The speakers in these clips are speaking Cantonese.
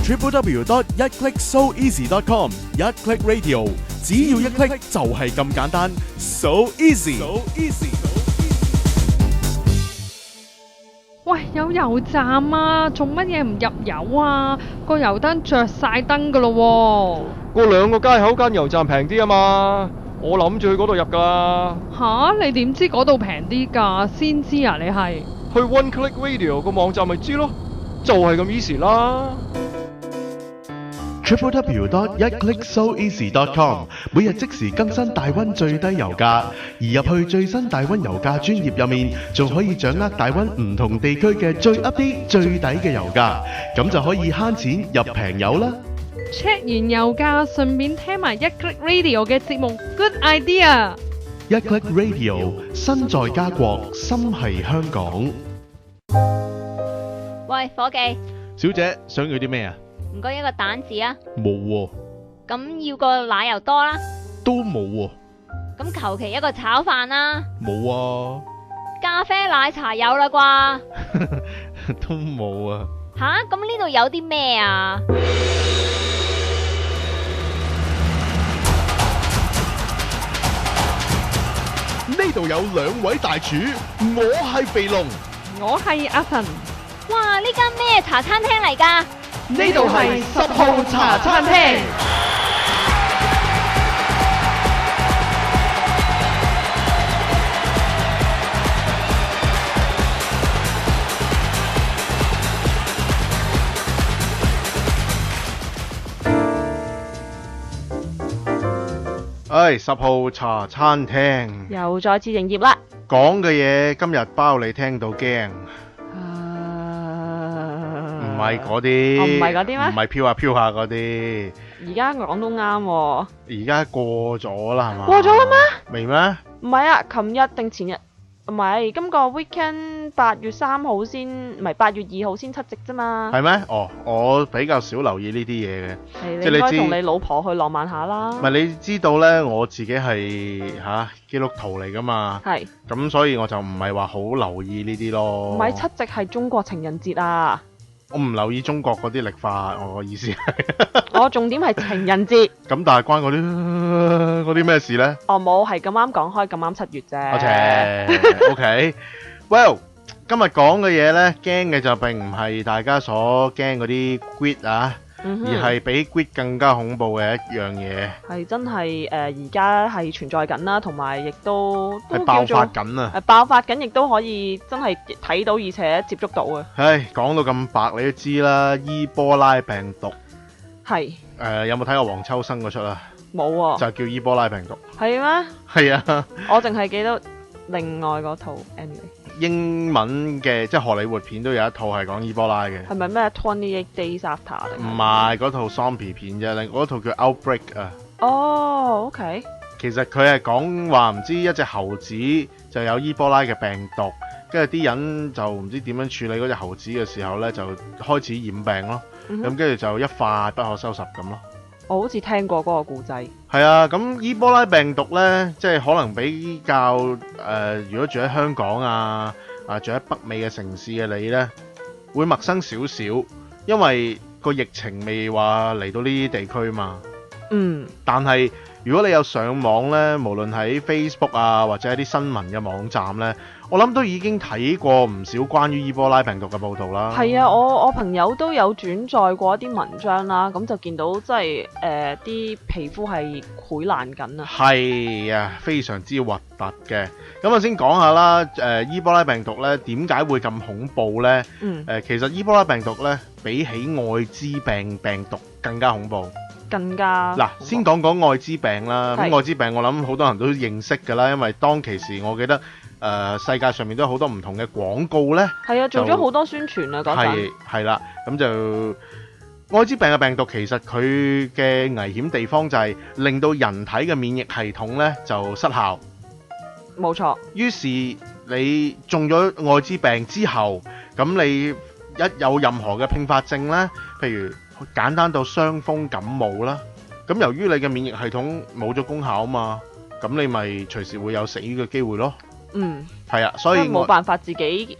www.1clicksoeasy.com 一 click radio， 只要一 click 就係咁簡單 ，so easy。喂，有油站啊，做乜嘢唔入油啊？個油燈着晒燈噶咯喎。嗰兩個街口間油站平啲啊嘛，我諗住去嗰度入㗎。吓？你點知嗰度平啲㗎？先知啊，你係？去 One Click Radio 個網站咪知咯，就係咁 easy 啦。www.1clicksoeasy.com 每日即時更新大溫最低油價，而入去最新大溫油價專頁入面，仲可以掌握大溫唔同地區嘅最 update 最抵嘅油價，咁就可以慳錢入平油啦。check 完油價，順便聽埋一 click radio 嘅節目 ，good idea。一 click radio 身在家國，心係香港。喂，伙計，小姐想要啲咩啊？唔該一個蛋治啊。冇喎，咁要個奶油多啦。都冇喎，咁求其一個炒飯啦。冇啊，咖啡奶茶有啦啩？都冇啊。吓，咁呢度有啲咩啊？呢度有兩位大廚，我係肥龍，我係阿神，哇，呢間咩茶餐廳嚟㗎？呢度係10號茶餐廳。10號茶餐廳又再次營業啦。講嘅嘢今日包你聽到驚，唔係嗰啲，唔係嗰啲咩？唔係飄下飄下嗰啲。而家講都啱喎。而家過咗啦，係嘛？過咗啦咩？未咩？唔係啊，琴日定前日？唔係，今個 weekend 8月3號先，唔係8月2號先七夕啫嘛。係咩？哦，我比較少留意呢啲嘢嘅。係，即係你應該你知同你老婆去浪漫下啦。唔係你知道呢，我自己係基督徒嚟噶嘛。係。咁所以我就唔係話好留意呢啲咯。唔係七夕係中國情人節啊。我唔留意中國嗰啲曆法，我個意思係。我重點係情人節。咁但係關嗰啲咩事呢？哦，冇，係咁啱講開，咁啱7月啫。OK，Well， 今日講嘅嘢呢，驚嘅就並唔係大家所驚嗰啲 Squid 啊，而係比 Squid 更加恐怖嘅一樣嘢。係真係而家係存在緊啦，同埋亦都係爆發緊啊！爆發緊，亦都可以真係睇到，而且接觸到啊！唉，講到咁白，你都知啦，伊波拉病毒係有冇睇過黃秋生嗰出啊？冇喎，就叫伊波拉病毒。係咩？係啊，我淨係記得另外嗰套 anyway。英文嘅即係荷里活片都有一套係講伊波拉嘅。係咪咩 28 Days After？ 唔係，嗰套 zombie 片啫，另嗰套叫 Outbreak 啊。哦，OK。其實佢係講話唔知一隻猴子就有伊波拉嘅病毒，跟住啲人就唔知點樣處理嗰隻猴子嘅時候呢，就開始染病咯。咁跟住就一發不可收拾咁咯。我好似聽過嗰個故仔。係啊，咁伊波拉病毒呢，即係可能比較如果住喺香港住喺北美嘅城市嘅你呢，會陌生少少，因為個疫情未話嚟到呢啲地區嘛。但係如果你有上網呢，無論喺 Facebook 啊或者一啲新聞嘅網站呢，我諗都已經睇過唔少關於伊波拉病毒嘅報導啦。係啊，我朋友都有轉載過一啲文章啦，咁就見到即係啲皮膚係潰爛緊啊。係啊，非常之核突嘅。咁我先講下啦，伊波拉病毒呢點解會咁恐怖呢？其實伊波拉病毒呢，比起愛滋病毒更加恐怖。更加嗱，先講講愛滋病啦。咁愛滋病我諗好多人都認識㗎啦，因為當其時我記得世界上面都有好多唔同嘅廣告呢。係啊，做咗好多宣傳啊嗰陣。係啦，咁就愛滋病嘅病毒其實佢嘅危險地方就係令到人體嘅免疫系統呢就失效。冇錯。於是你中咗愛滋病之後，咁你一有任何嘅併發症呢，譬如簡單到傷風感冒啦，咁由於你嘅免疫系統冇咗功效啊嘛，咁你咪隨時會有死嘅機會咯。係啊，所以冇辦法自己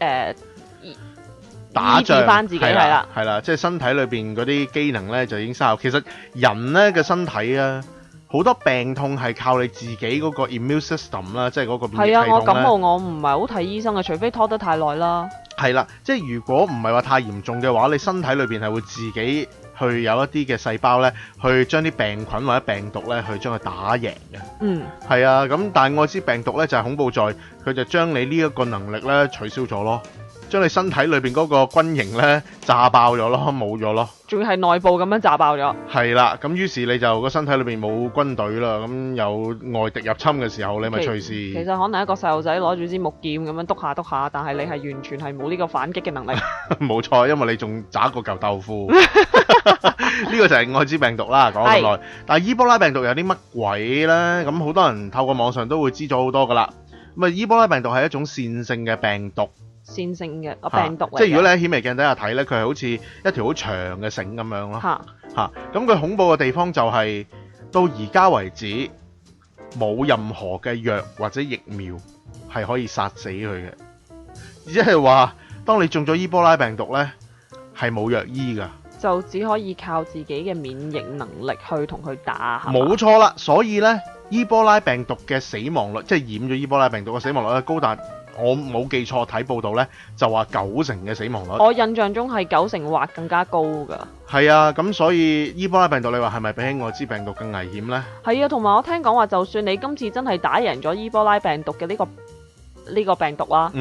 打仗醫治返自己係啦，係啦，即係身體裏邊嗰啲機能咧就已經失效。其實人咧嘅身體啊，好多病痛係靠你自己嗰個 immune system 啦，即係嗰個免疫系係啊，我統咧。感冒我唔係好睇醫生嘅，除非拖得太耐啦。係啦，即係如果唔係話太嚴重嘅話，你身體裏邊係會自己去有一啲嘅細胞咧，去將啲病菌或者病毒咧，去將佢打贏嘅。嗯，係啊，咁但係愛滋病毒咧就係恐怖在佢就將你呢一個能力咧取消咗咯，將你身體裏邊嗰個軍營咧炸爆咗咯，冇咗咯。仲要係內部咁樣炸爆咗。係啦，咁於是你就個身體裏邊冇軍隊啦，咁有外敵入侵嘅時候，你咪隨時其實可能一個細路仔攞住支木劍咁樣篤下篤下，但係你係完全係冇呢個反擊嘅能力。冇錯，因為你仲渣過嚿豆腐。呢個就係愛滋病毒啦，講咁耐。但係伊波拉病毒有啲乜鬼呢？咁好多人透過網上都會知咗好多噶啦。咁啊，伊波拉病毒係一種線性嘅病毒。線性嘅病毒嚟嘅，即係如果你喺顯微鏡底下睇呢，佢係好似一條好長嘅繩咁樣咯。嚇咁佢恐怖嘅地方就係、到而家為止冇任何嘅藥或者疫苗係可以殺死佢嘅，即係話當你中咗伊波拉病毒呢，係冇藥醫㗎。就只可以靠自己嘅免疫能力去同佢打。係嘛冇錯啦，所以呢，伊波拉病毒嘅死亡率，即係染咗伊波拉病毒嘅死亡率咧，高達我冇記錯睇報道呢，就話90%嘅死亡率。我印象中係90%或更加高㗎。係啊，咁所以伊波拉病毒你話係咪比起愛滋病毒更危險呢？係啊，同埋我聽講話，就算你今次真係打贏咗伊波拉病毒嘅呢個病毒啦，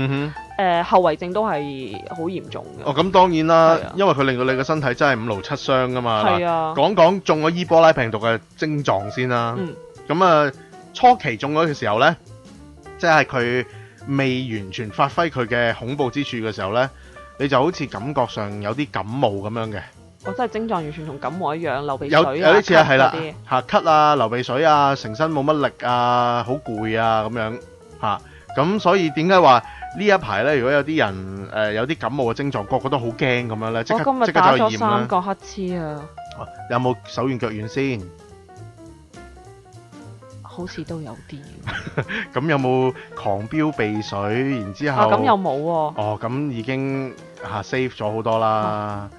後遺症都係好嚴重嘅。哦，咁當然啦，係啊因為佢令到你個身體真係五勞七傷噶嘛。係啊講講中咗伊波拉病毒嘅症狀先啦。嗯咁啊，初期中咗嘅時候呢，即係佢未完全發揮佢嘅恐怖之處嘅時候呢，你就好似感覺上有啲感冒咁樣嘅。我真係症狀完全同感冒一樣，流鼻水啊，有啲似係啦咳嗰啲，嚇咳啊、流鼻水啊、成身冇乜力啊、好攰啊咁樣嚇。咁所以點解話呢一排呢？如果有啲人有啲感冒嘅症狀，個個都好驚咁樣呢，即我刻即刻今日打咗走去驗啦3。個乞嗤啊，有冇手軟腳軟先？好似都有啲。咁有冇狂飆鼻水？然之後咁又冇喎。哦，咁已經save 咗好多啦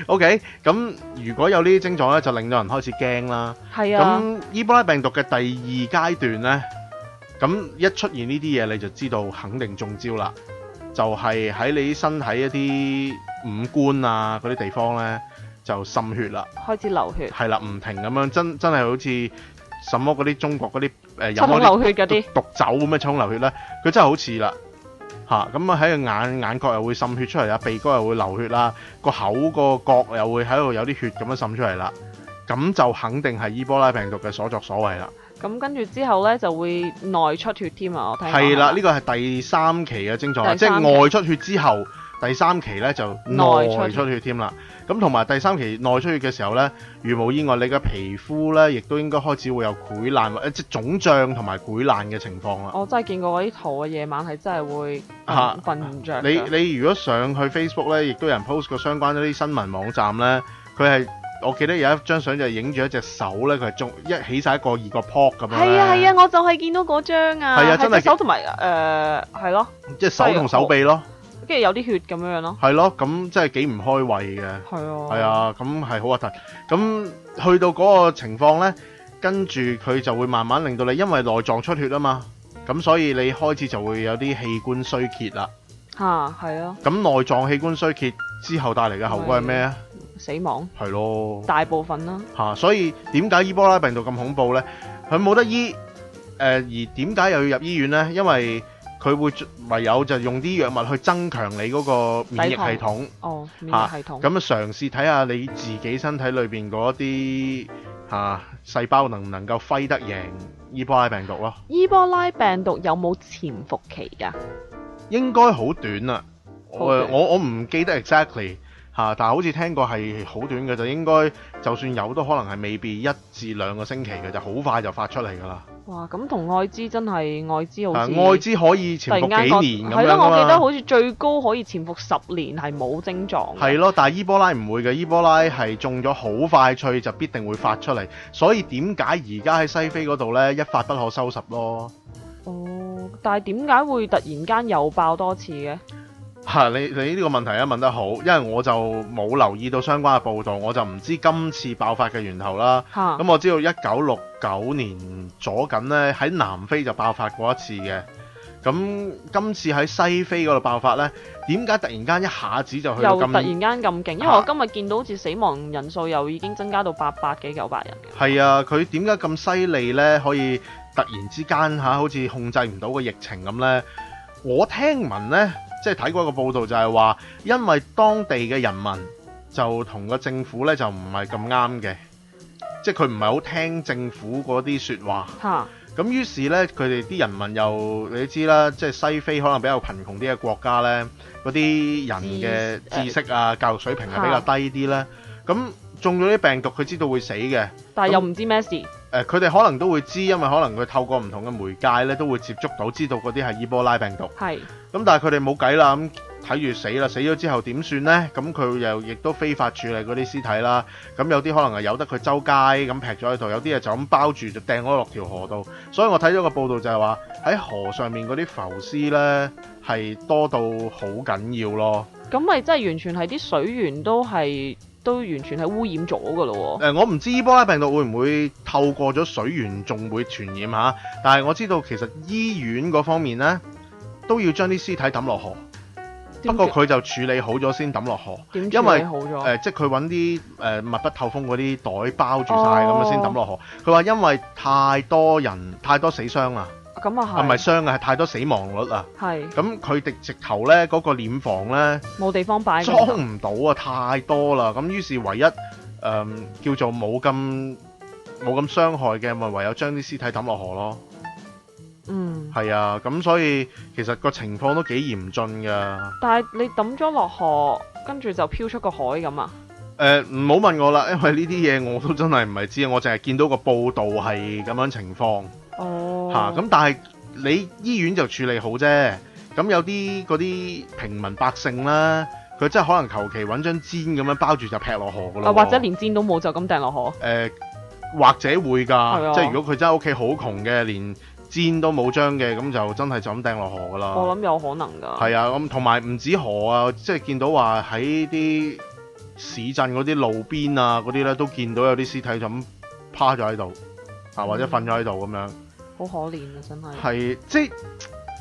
OK，咁如果有呢啲症狀咧，就令到人開始驚啦。係啊。咁伊波拉病毒嘅第2階段咧，咁一出現呢啲嘢，你就知道肯定中招啦。就係喺你身體一啲五官啊嗰啲地方咧，就滲血啦。開始流血。係啦，唔停咁樣，真係好似什麼嗰啲中國嗰啲七孔流血嗰啲毒酒咁嘅七孔流血咧，佢真係好似啦嚇，咁啊喺個眼角又會滲血出嚟啊，鼻哥又會流血啦，個口個角又會喺度有啲血咁樣滲出嚟啦，咁就肯定係伊波拉病毒嘅所作所為啦。咁跟住之後咧就會內出血添啊！我聽講係啦，呢個係第3期嘅症狀啦，即第三期係外出血之後，第3期咧就內出血添啦。咁同埋第3期內出血嘅時候咧，如無意外，你嘅皮膚咧亦都應該開始會有潰爛或者即係腫脹同埋潰爛嘅情況啦。我真係見過嗰啲圖啊，夜晚係真係會瞓唔着。你如果上去 Facebook 咧，亦都有人 post 過相關一啲新聞網站咧，佢係我記得有一張相就係影住一隻手咧，佢係中起晒一個2個泡咁樣。係啊，我就係見到嗰張啊。係啊，真係手同埋係咯，即係手同手臂咯。跟住有啲血咁樣咯。係咯，咁真係幾唔開胃嘅。係啊，咁係好核突。咁去到嗰個情況咧，跟住佢就會慢慢令到你，因為內臟出血啊嘛，咁所以你開始就會有啲器官衰竭啦。係啊。咁內臟器官衰竭之後帶嚟嘅後果係咩啊？死亡。係咯。大部分啦。所以點解伊波拉病毒咁恐怖咧？佢冇得醫，而點解又要入醫院咧？因為佢會唯有就用啲藥物去增強你嗰個免疫系統。免疫系統。咁嘗試睇下你自己身體裏邊嗰啲細胞能唔能夠揮得贏伊波拉病毒咯。伊波拉病毒有冇潛伏期㗎？應該好短啊！我唔記得 exactly 但係好似聽過係好短嘅，就應該就算有都可能係未必1至2個星期嘅，就好快就發出嚟㗎啦。哇！咁同愛滋真係愛滋好似愛滋可以潛伏幾年咁樣㗎嘛。係咯，我記得好似最高可以潛伏10年係冇症狀。係咯，但係伊波拉唔會嘅，伊波拉係中咗好快脆就必定會發出嚟，所以點解而家喺西非嗰度呢，一發不可收拾咯？但係點解會突然間又爆多次嘅？你呢個問題問得好，因為我就冇留意到相關嘅報導，我就唔知今次爆發嘅源頭啦。咁我知道1969年左近呢，喺南非就爆發過一次嘅。咁今次喺西非嗰度爆發呢，點解突然間一下子就去到咁？又突然間咁勁，因為我今日見到好似死亡人數又已經增加到800幾900人嘅。係啊，佢點解咁犀利呢？可以突然之間好似控制唔到個疫情咁呢？我聽聞呢，即係睇過一個報道就係話，因為當地嘅人民就同個政府呢就唔係咁啱嘅，即係佢唔係好聽政府嗰啲説話。咁於是呢，佢哋啲人民又你都知啦，即係西非可能比較貧窮啲嘅國家呢，嗰啲人嘅知識啊、教育水平係比較低啲呢。咁中咗啲病毒，佢知道會死嘅，但係又唔知咩事。佢哋可能都會知，因為可能佢透過唔同嘅媒介呢，都會接觸到，知道嗰啲係伊波拉病毒。係。咁但係佢哋冇計啦，咁睇住死啦，死咗之後點算呢？咁佢又亦都非法處理嗰啲屍體啦。咁有啲可能係由得佢周街咁劈咗喺度，有啲嘢就咁包住就掟咗落條河度。所以我睇咗個報道就係話喺河上面嗰啲浮屍呢係多到好緊要咯。咁咪真係完全係啲水源都完全係污染咗㗎咯喎。我唔知伊波拉病毒會唔會透過咗水源仲會傳染嚇，但係我知道其實醫院嗰方面呢都要將啲屍體抌落河。不過佢就處理好咗先抌落河，因為即係佢揾啲密不透風嗰啲袋包住晒咁樣先抌落河。佢話因為太多死傷啦，咁啊係，唔係傷嘅係太多死亡率啊。係。咁佢哋直頭咧嗰個殮房咧冇地方擺，裝唔到啊，太多啦。咁於是唯一叫做冇咁傷害嘅，咪唯有將啲屍體抌落河咯。係啊，咁所以其實個情況都幾嚴峻噶。但係你抌咗落河，跟住就飄出個海咁啊？唔好問我啦，因為呢啲嘢我都真係唔係知，我淨係見到個報道係咁樣情況。咁但係你醫院就處理好啫。咁有啲嗰啲平民百姓啦，佢真係可能求其揾張氈咁樣包住就劈落河噶啦。或者連氈都冇就咁掟落河。或者會㗎，即係如果佢真係屋企好窮嘅，連氈都冇張嘅，咁就真係就咁掟落河㗎啦。我諗有可能㗎。係啊，咁同埋唔止河啊，即係見到話喺啲市鎮嗰啲路邊啊嗰啲咧，都見到有啲屍體就咁趴咗喺度或者瞓咗喺度咁樣。好可憐啊！真係。係即係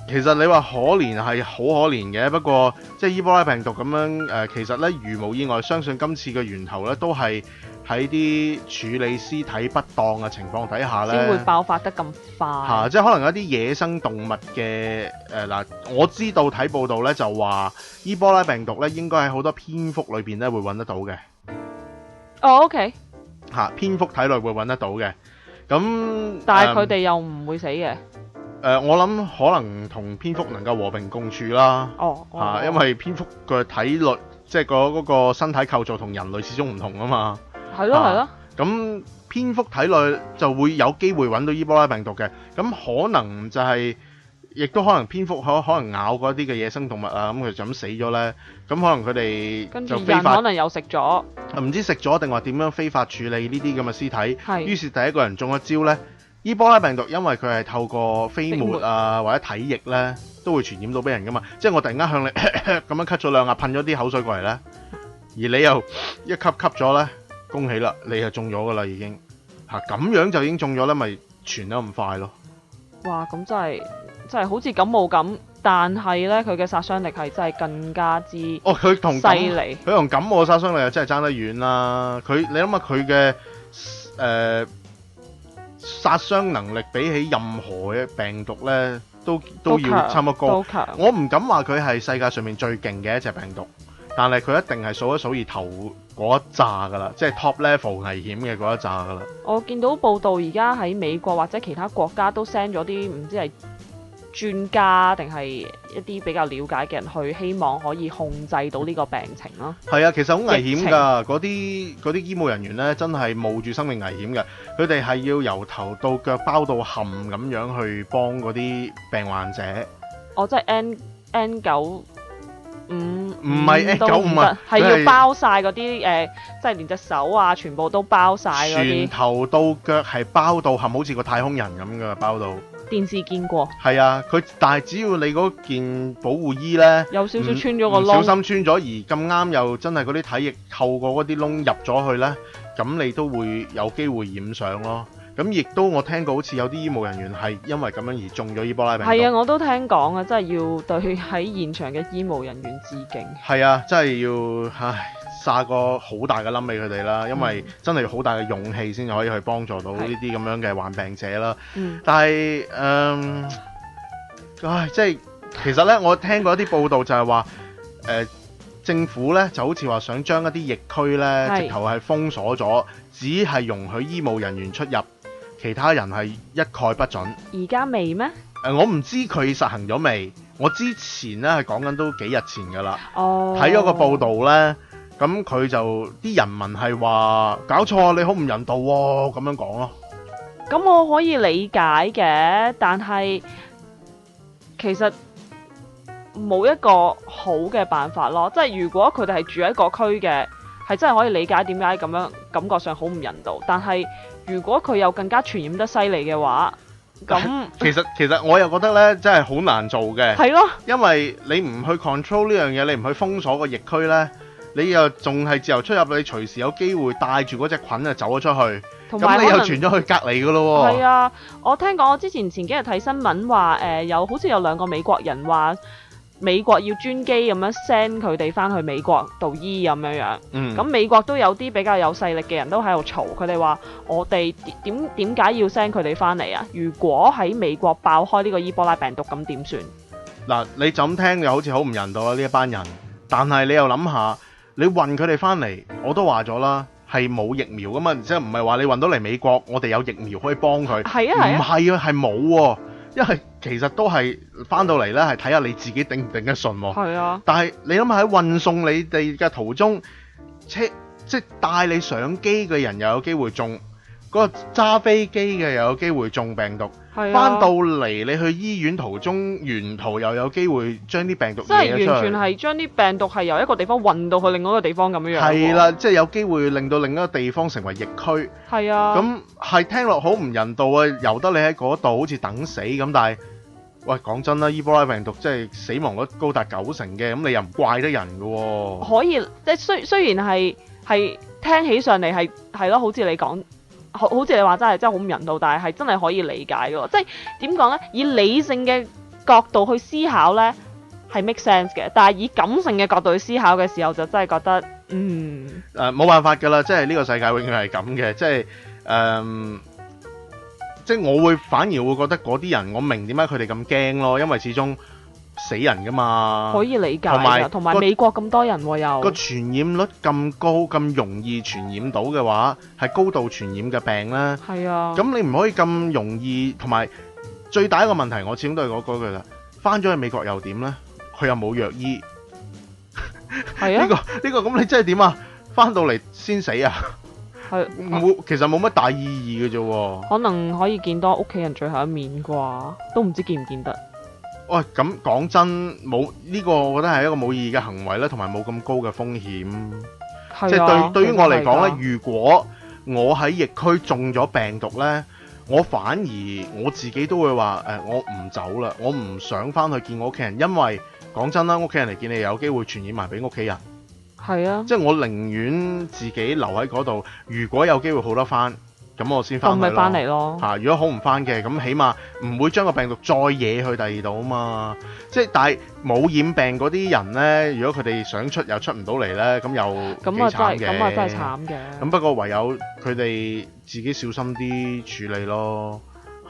其實你話可憐係好可憐嘅，不過即係伊波拉病毒咁樣其實咧如無意外，相信今次嘅源頭咧都係喺啲處理屍體不當嘅情況底下咧，先會爆發得咁快。即係可能有啲野生動物嘅嗱，我知道睇報道咧就話伊波拉病毒咧應該喺好多蝙蝠裏邊咧會揾得到嘅。OK。蝙蝠體內會揾得到嘅，咁但係佢哋又唔會死嘅。我諗可能同蝙蝠能夠和平共處啦。因為蝙蝠嘅體內即係嗰個身體構造同人類始終唔同啊嘛。係咯係咯。咁蝙蝠體內就會有機會揾到伊波拉病毒嘅，咁可能就係，亦都可能蝙蝠可能咬過一啲嘅野生動物啊，咁佢就咁死咗呢。咁可能佢哋就非法，可能又食咗，唔知食咗定話點樣非法處理呢啲咁嘅屍體。於是第一個人中咗招呢。伊波拉病毒因為佢係透過飛沫啊或者體液呢，都會傳染到俾人噶嘛。即係我突然間向你咁樣咳咗兩下，噴咗啲口水過嚟呢，而你又一吸咗呢，恭喜啦，你就中咗噶啦已經咁樣就已經中咗呢，咪傳得咁快咯。哇！咁真係好似感冒咁，但係呢，佢嘅殺傷力係真係更加之佢同犀利。佢同感冒嘅殺傷力又真係爭得遠啦。你諗下佢嘅殺傷能力比起任何嘅病毒呢，都要差唔多高。我唔敢話佢係世界上面最勁嘅一隻病毒，但係佢一定係數一數二頭嗰一紮噶啦，即係 top level 危險嘅嗰一紮噶啦。我見到報道而家喺美國或者其他國家都 send 咗啲唔知係專家定係一啲比較了解嘅人去，希望可以控制到呢個病情咯。係啊，其實好危險㗎，嗰啲醫務人員呢，真係冒住生命危險嘅，佢哋係要由頭到腳包到冚咁樣去幫嗰啲病患者。即係 N95。唔係 N95啊，係要包晒嗰啲即係連隻手啊，全部都包晒嗰啲。全頭到腳係包到冚，好似個太空人咁嘅包到。電視見過，係啊，但係只要你嗰件保護衣呢，有少少穿咗個唔小窿，心穿咗，而咁啱又真係嗰啲體液透過嗰啲窿入咗去呢，咁你都會有機會染上咯。咁亦都我聽過好似有啲醫務人員係因為咁樣而中咗伊波拉病毒。係啊，我都聽講啊，真係要對喺現場嘅醫務人員致敬。係啊，真係要撒個好大嘅冧俾佢哋啦，因為真係要好大嘅勇氣先可以去幫助到呢啲咁樣嘅患病者啦。但係即係其實呢，我聽過一啲報道就係話政府呢就好似話想將一啲疫區呢直頭係封鎖咗，只係容許醫務人員出入，其他人係一概不准。而家未咩？我唔知佢實行咗未。我之前呢係講緊都幾日前㗎啦。哦。睇咗個報道呢，咁佢就啲人民係話搞錯啊！你好唔人道喎，咁樣講咯。咁我可以理解嘅，但係其實冇一個好嘅辦法咯。即係如果佢哋係住喺個區嘅，係真係可以理解點解咁樣感覺上好唔人道。但係如果佢又更加傳染得犀利嘅話，咁其實我又覺得呢，真係好難做嘅。係咯，因為你唔去 control 呢樣嘢，你唔去封鎖個疫區呢，你又仲係自由出入，你隨時有機會帶住嗰隻菌就走咗出去，咁你又傳咗去隔離噶咯喎。係啊，我聽講我之前幾日睇新聞話好似有2個美國人話美國要專機咁樣 send 佢哋翻去美國度醫咁樣。咁美國都有啲比較有勢力嘅人都喺度嘈，佢哋話我哋點解要 send 佢哋翻嚟啊？如果喺美國爆開呢個伊波拉病毒，咁點算？嗱，你就咁聽又好似好唔人道啊呢一班人，但係你又諗下，你運佢哋翻嚟，我都話咗啦，係冇疫苗噶嘛，即係唔係話你運到嚟美國，我哋有疫苗可以幫佢？係啊，唔係啊，係冇喎，因為其實都係翻到嚟咧，係睇下你自己頂唔頂得順喎。係啊，但係你諗下喺運送你哋嘅途中，即係帶你上機嘅人又有機會中，嗰個揸飛機嘅又有機會中病毒。翻到嚟你去醫院途中，沿途又有機會將啲病毒惹出嚟，即係完全係將啲病毒係由一個地方運到去另外一個地方咁樣樣。係啦，即係有機會令到另一個地方成為疫區。係啊，咁係聽落好唔人道啊！由得你喺嗰度好似等死咁，但係喂講真啦，伊波拉病毒即係死亡率高達90%嘅，咁你又唔怪得人㗎喎。可以，即係雖然係聽起上嚟係咯，好似你講。好似你話真係好唔人道，但係真係可以理解嘅，即係點講呢？以理性嘅角度去思考呢，係 make sense 嘅，但係以感性嘅角度去思考嘅時候，就真係覺得冇辦法㗎啦，即係呢個世界永遠係咁嘅，即係我反而會覺得嗰啲人，我明點解佢哋咁驚咯，因為始終死人㗎嘛，可以理解，同埋美國咁多人喎，又個傳染率咁高，咁容易傳染到嘅話，係高度傳染嘅病啦。係啊，咁你唔可以咁容易，同埋最大一個問題，我始終都係嗰句啦。翻咗去美國又點呢？佢又冇藥醫。係啊，呢個咁你真係點啊？翻到嚟先死啊？係其實冇乜大意義嘅啫喎。可能可以見多屋企人最後一面啩，都唔知見唔見得。喂，咁講真，冇呢個，我覺得係一個冇意義嘅行為咧，同埋冇咁高嘅風險。即係對於我嚟講咧，如果我喺疫區中咗病毒咧，我反而我自己都會話我唔走啦，我唔想翻去見我屋企人，因為講真啦，屋企人嚟見你有機會傳染埋俾屋企人。係啊，即係我寧願自己留喺嗰度，如果有機會好得翻。咁我先翻去咯，咁咪翻嚟咯。如果好唔翻嘅，咁起碼唔會將個病毒再惹去第二度啊嘛。即係但係冇染病嗰啲人呢，如果佢哋想出又出唔到嚟呢，咁又幾慘嘅。咁啊真係慘嘅。咁不過唯有佢哋自己小心啲處理咯。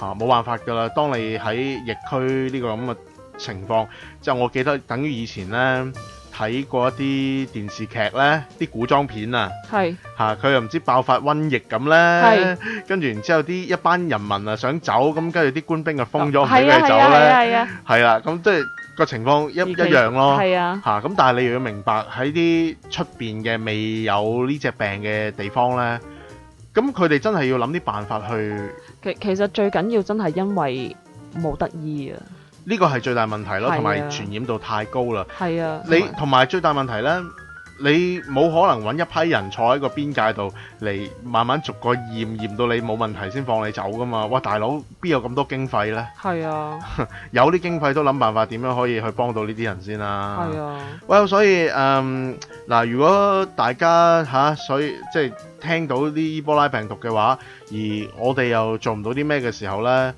冇辦法㗎啦。當你喺疫區呢個咁嘅情況，即係我記得等於以前呢。睇過一啲電視劇呢，啲古裝片啊，佢又唔知爆發瘟疫咁呢，跟住然之後一班人民啊想走，咁跟住啲官兵啊封咗唔俾佢走呢，係啦，咁即係個情況一樣咯，咁但係你又要明白喺啲出邊嘅未有呢隻病嘅地方呢，咁佢哋真係要諗啲辦法去。其實最緊要真係因為冇得醫啊。呢個係最大問題咯，同埋傳染度太高啦。係啊，你同埋最大問題呢，你冇可能揾一批人坐喺個邊界度嚟慢慢逐個驗到你冇問題先放你走噶嘛？哇，大佬邊有咁多經費呢？係啊，有啲經費都諗辦法點樣可以去幫到呢啲人先啦。係啊。喂，所以嗱，如果大家所以即係聽到啲伊波拉病毒嘅話，而我哋又做唔到啲咩嘅時候呢，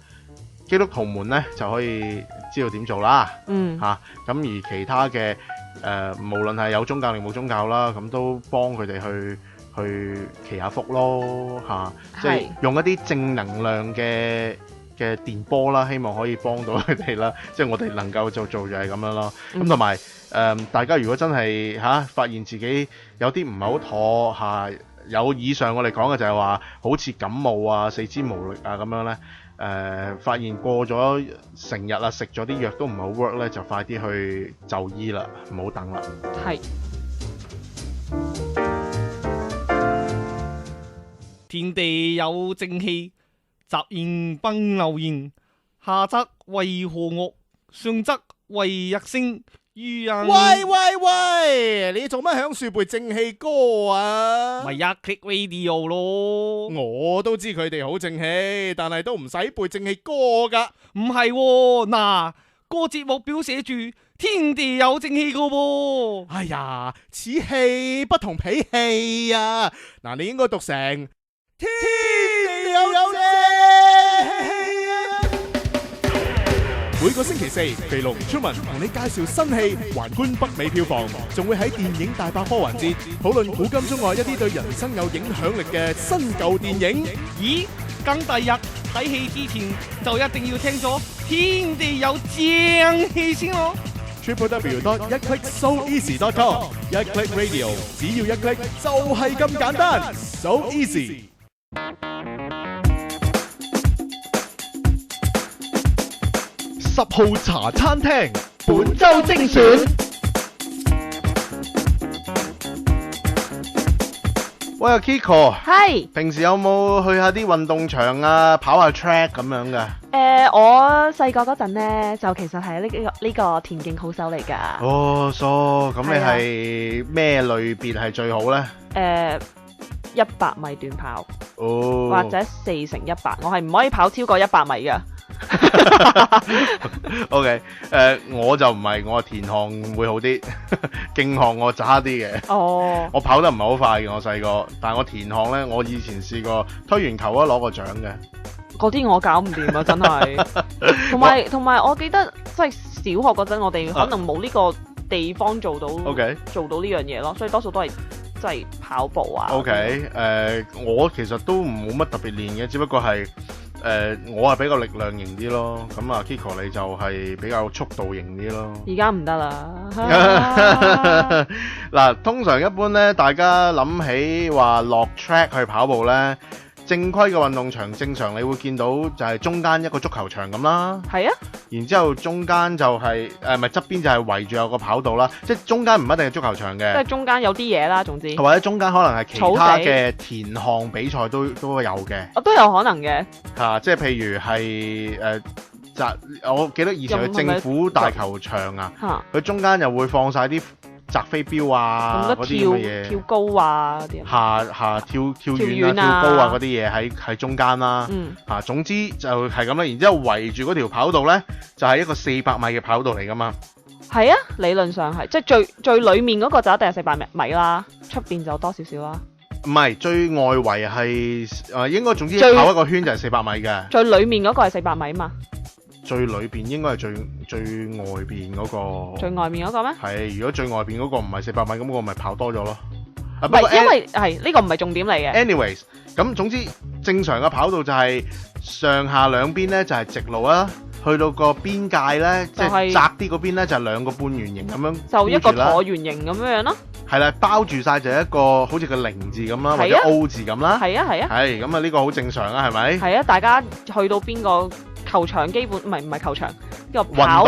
基督徒們呢就可以知道點做啦。咁而其他嘅無論係有宗教定冇宗教啦，咁都幫佢哋去祈下福咯，即係用一啲正能量嘅電波啦，希望可以幫到佢哋啦。即係我哋能夠做就係咁樣咯。咁同埋大家如果真係發現自己有啲唔係好妥有以上我哋講嘅就係話好似感冒啊、四肢無力啊咁樣呢。發現過咗成日啦，食咗啲藥都唔係好 work 咧，就快啲去就醫啦，唔好等啦。係。天地有正氣，雜言不流言，下則為何樂，上則為日星。喂，你做乜響樹背正氣歌啊？咪一 click radio 咯。我都知佢哋好正氣，但係都唔使背正氣歌噶。唔係喎，嗱，個節目表寫住天地有正氣個噃。哎呀，此氣不同脾氣啊！嗱，你應該讀成天地有正氣。每個星期四，肥龍出文同你介紹新戲，環觀北美票房，仲會喺電影大百科環節討論古今中外一啲對人生有影響力嘅新舊電影。咦，咁第日睇戲之前就一定要聽咗天地有正氣先咯。www.1clicksoeasy.com 1click radio， 只要一 click 就係咁簡單 ，so easy。10號茶餐廳本周精選。喂，阿 Kiko，係。平時有冇去下啲運動場啊，跑下 track 咁樣噶？我細個嗰陣呢，就其實係呢個田徑好手嚟㗎。哦，咁你係咩類別係最好呢？100米短跑，或者4×100，我係唔可以跑超過100米㗎。OK， 我就唔係，我田項會好啲，徑項我渣啲嘅。我跑得唔係好快嘅，我細個，但係我田項呢，我以前試過推完球都攞過獎嘅。嗰啲我搞唔掂啊，真係。同埋，我記得即係小學嗰陣，我哋可能冇呢個地方做到呢樣嘢咯，所以多數都係即係跑步啊。我其實都冇乜特別練嘅，只不過係。我係比較力量型啲咯，咁啊 Kiko 你就係比較速度型啲咯。而家唔得啦。嗱，通常一般呢，大家諗起話落 track 去跑步呢，正規嘅運動場正常你會見到就係中間一個足球場咁啦。係啊。然之後中間就係咪側邊就係圍住有個跑道啦，即係中間唔一定係足球場嘅。即係中間有啲嘢啦，總之。或者中間可能係其他嘅田項比賽都有嘅。都有可能嘅。即係譬如係我記得以前去政府大球場啊，佢中間又會放晒啲擲飛鏢啊，嗰啲咁嘅嘢，跳高啊嗰啲，跳遠啊、跳高啊嗰啲嘢喺中間啦。總之就係咁啦。然之後圍住嗰條跑道呢，就係一個400米嘅跑道嚟噶嘛。係啊，理論上係，即係最裡面嗰個就一定係400米啦，出邊就多少少啦。唔係，最外圍係應該總之跑一個圈就係400米嘅。最裡面嗰個係400米嘛。最裏邊應該係最外邊嗰個。最外面嗰個咩？係，如果最外邊嗰個唔係400米，咁我咪跑多咗咯。唔係，因為係呢個唔係重點嚟嘅。Anyways，咁總之正常嘅跑道就係上下兩邊咧就係直路啦，去到個邊界咧即係窄啲嗰邊咧就係兩個半圓形咁樣，就一個橢圓形咁樣咯。係啦，包住晒就係一個好似個零字咁啦，或者 O 字咁啦。係啊係啊。係咁啊，呢個好正常啊，係咪？係啊，大家去到邊個球場基本唔係球場，個運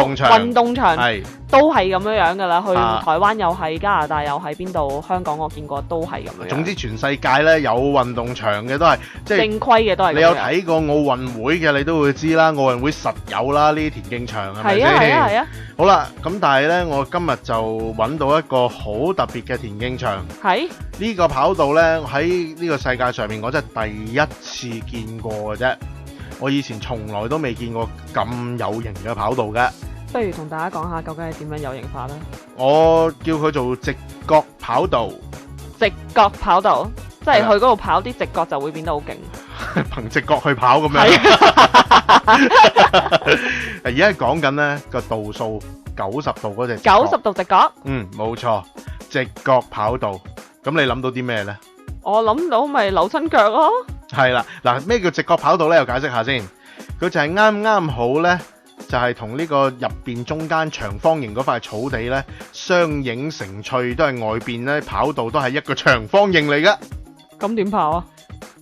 動場係都係咁樣㗎啦。去啊台灣又係，加拿大又係，邊度香港我見過都係咁樣。總之全世界咧有運動場嘅都係即係正規嘅都係咁樣。你有睇過奧運會嘅，你都會知啦，奧運會實有啦，呢啲田徑場係咪係啊係啊係啊。好啦，咁但係咧，我今日就揾到一個好特別嘅田徑場。係呢個跑道咧喺呢個世界上面，我真係第一次見過嘅啫。我以前從來都未見過咁有型嘅跑道嘅。不如同大家講下究竟係點樣有型法呢？我叫佢做直角跑道。直角跑道，即係去嗰度跑啲直角就會變得好勁。憑直角去跑咁樣。而家講緊呢個度數90度嗰隻。90度直角。冇錯，直角跑道。咁你諗到啲咩呢？我諗到咪扭親腳咯。係啦，嗱，咩叫直角跑道呢？又解釋下先。佢就係啱啱好呢，就係同呢個入邊中間長方形嗰塊草地呢，相映成趣，都係外邊呢跑道都係一個長方形嚟㗎。咁點跑啊？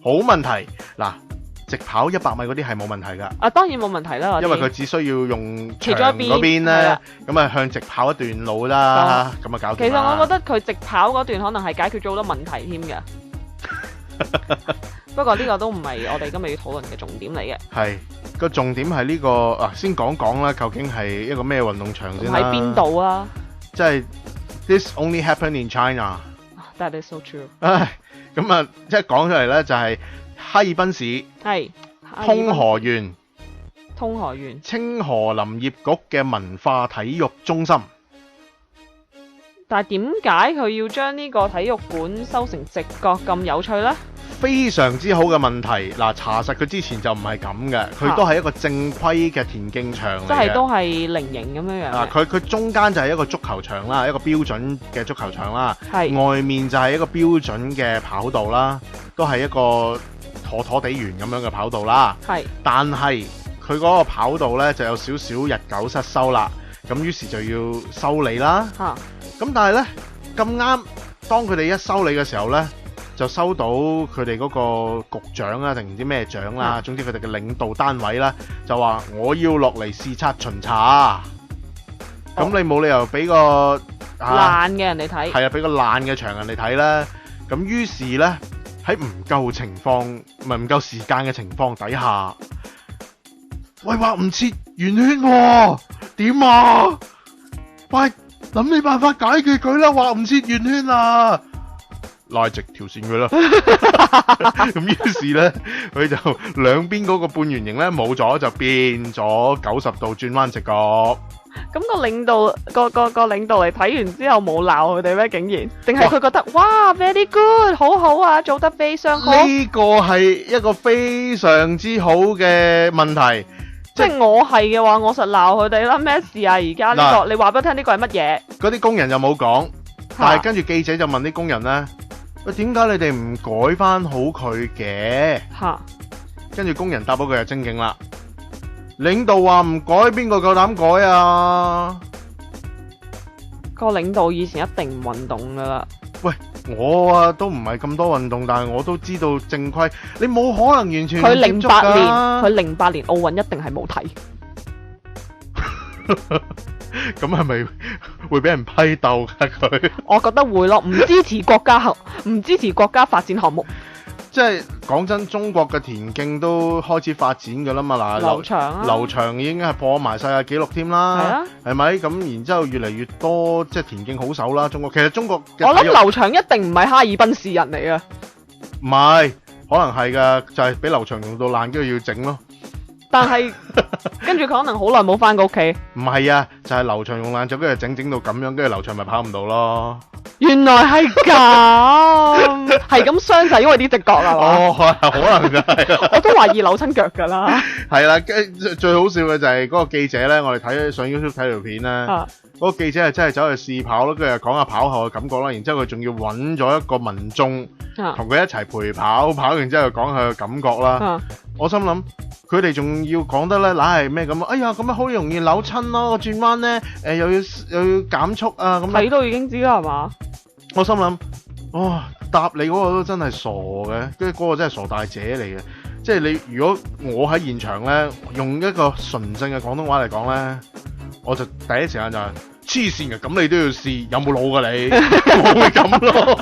好問題，嗱，直跑100米嗰啲係冇問題㗎。啊，當然冇問題啦。因為佢只需要用其中一邊嗰邊呢，咁啊向直跑一段路啦，咁啊搞掂啦。其實我覺得佢直跑嗰段可能係解決咗好多問題添嘅。不過呢個都唔係我哋今日要討論嘅重點嚟嘅。係個重點係呢個先講講啦，究竟係一個咩運動場先啦？喺邊度啊？即係 This only happened in China。That is so true。唉，咁啊，一講出嚟咧就係哈爾濱市係通河縣清河林業局嘅文化體育中心。但係點解佢要將呢個體育館修成直角咁有趣呢？非常之好嘅問題。嗱，查實佢之前就唔係咁嘅，佢都係一個正規嘅田徑場嚟嘅，即係都係菱形咁樣樣。佢中間就係一個足球場啦，一個標準嘅足球場啦。係外面就係一個標準嘅跑道啦，都係一個妥妥地圓咁樣嘅跑道啦。係，但係佢嗰個跑道呢就有少少日久失修啦，咁於是就要修理啦。咁但係呢，咁啱，當佢哋一修理嘅時候呢，就收到佢哋嗰個局長啊，定唔知咩獎啦，總之佢哋嘅領導單位啦，就話我要落嚟視察巡查。咁你冇理由俾個爛嘅人哋睇，係啊，俾個爛嘅場人哋睇啦。咁於是呢，喺唔夠時間嘅情況底下，喂，畫唔切圓圈喎，點啊？喂！諗你辦法解決佢啦，畫唔切圓圈啊，拉直條線佢啦。咁於是咧，佢就兩邊嗰個半圓形咧冇咗，就變咗90度轉彎直角。咁個領導個領導嚟睇完之後冇鬧佢哋咩？竟然，定係佢覺得哇 very good 好好啊，做得非常好。呢個係一個非常之好嘅問題。即係我係嘅話，我實鬧佢哋啦。咩事啊？而家呢個，你話俾我聽呢個係乜嘢？嗰啲工人又冇講，但係跟住記者就問啲工人咧：喂，點解你哋唔改翻好佢嘅？跟住工人答嗰句就精警啦。領導話唔改，邊個夠膽改啊？個領導以前一定唔運動噶啦。喂，我都唔係咁多運動，但係我都知道正規，你冇可能完全佢08年奧運一定係冇睇。咁係咪會俾人批鬥㗎佢？我覺得會咯，唔支持國家發展項目。即係講真，中國嘅田徑都開始發展㗎啦嘛，嗱，劉翔已經係破埋世界紀錄添啦，係咪？咁然之後越嚟越多即係田徑好手啦，中國其實中國嘅我諗劉翔一定唔係哈爾濱市人嚟嘅，唔係，可能係㗎，就係俾劉翔用到爛，跟住要整咯。但係跟住佢可能好耐冇翻過屋企。唔係啊，就係劉翔用爛咗，跟住整到咁樣，跟住劉翔咪跑唔到咯。原來係咁，係咁傷就係因為啲直角啦。哦，可能就係。我都懷疑扭親腳㗎啦。係啦，最好笑嘅就係嗰個記者咧，我哋睇上 YouTube 睇條片咧，嗰個記者係真係走去試跑咯，跟住講下跑後嘅感覺啦，然之後佢仲要揾咗一個民眾同佢一齊陪跑，跑完之後講下佢嘅感覺啦。我心諗佢哋仲要講得咧，嗱係咩咁？哎呀，咁樣好容易扭親咯，個轉彎咧，又要減速啊，咁睇到已經知啦，係嘛？我心諗，哇，答你嗰個都真係傻嘅，跟住嗰個真係傻大姐嚟嘅。即係你如果我喺現場咧，用一個純正嘅廣東話嚟講咧，我就第一時間就係黐線嘅，咁你都要試，有冇腦㗎你？我會咁咯，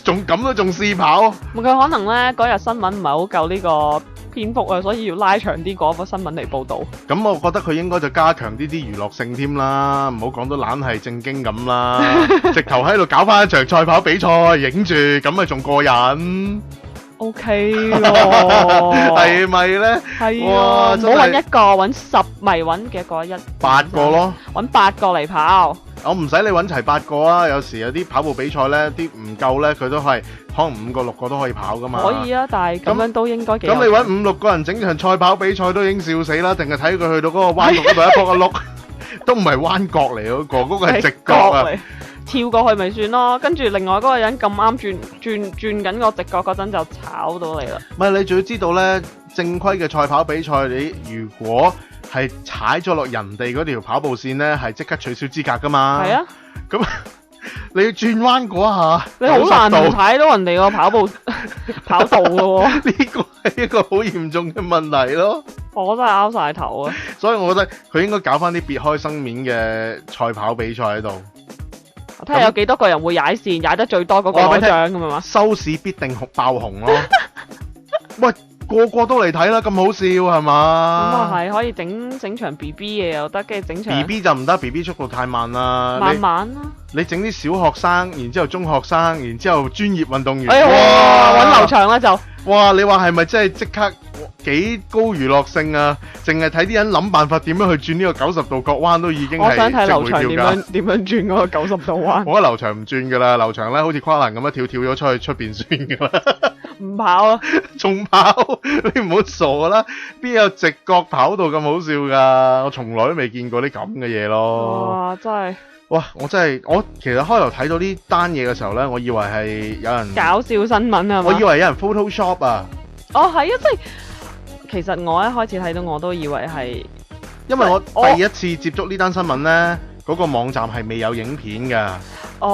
仲咁都仲試跑？佢可能咧嗰日新聞唔係好夠呢個篇幅啊，所以要拉長啲嗰個新聞嚟報導。咁我覺得佢應該就加強啲娛樂性添啦，唔好講到懶係正經咁啦，直頭喺度搞翻一場賽跑比賽，影住咁咪仲過癮。O K 喎，係咪咧？係哇啊，唔好真係揾一個，揾10咪揾幾個8個咯，揾8個嚟跑。我唔使你揾齊8個啊！有時有啲跑步比賽咧，啲唔夠咧，佢都係可能5個6個都可以跑噶嘛。可以啊，但係咁樣都應該幾有咁你揾5、6個人整場賽跑比賽都已經笑死啦，定係睇佢去到嗰個彎角嗰度一撲一碌，都唔係彎角嚟嗰個係直角啊！跳過去咪算咯，跟住另外嗰個人咁啱轉緊個直角嗰陣就炒到你啦。唔係，你仲要知道咧，正規嘅賽跑比賽，你如果係踩咗落人哋嗰條跑步線咧，係即刻取消資格噶嘛。係啊，咁你要轉彎嗰下，你好難唔踩到人哋個跑步跑道噶喎。呢個係一個好嚴重嘅問題咯。我真係拗晒頭啊！所以我覺得佢應該搞翻啲別開生面嘅賽跑比賽喺度。睇下有幾多個人會踩線，踩得最多嗰個攞獎咁啊嘛！收視必定爆紅咯！喂，個個都嚟睇啦，咁好笑係嘛？咁啊係，可以整場 B B 嘅又得，跟住整場 B B 就唔得 ，B B 速度太慢啦。慢慢啦。你整啲小學生，然之後中學生，然之後專業運動員。哇！揾劉翔啦就。哇！你話係咪真係即刻幾高娛樂性啊？淨係睇啲人諗辦法點樣去轉呢個90度角彎都已經係我想睇劉翔點樣轉嗰個90度彎。我覺得劉翔唔轉㗎啦，劉翔咧好似跨欄咁樣跳咗出去出邊算㗎啦。唔跑啊！仲跑？你唔好傻啦！邊有直角跑道咁好笑㗎？我從來都未見過啲咁嘅嘢咯。哇！真係〜哇！我其實開頭睇到呢單嘢嘅時候咧，我以為係有人搞笑新聞係嘛？我以為有人 Photoshop 啊！哦，係啊，即係其實我一開始睇到我都以為係，因為我第一次接觸呢單新聞咧，嗰個網站係未有影片㗎，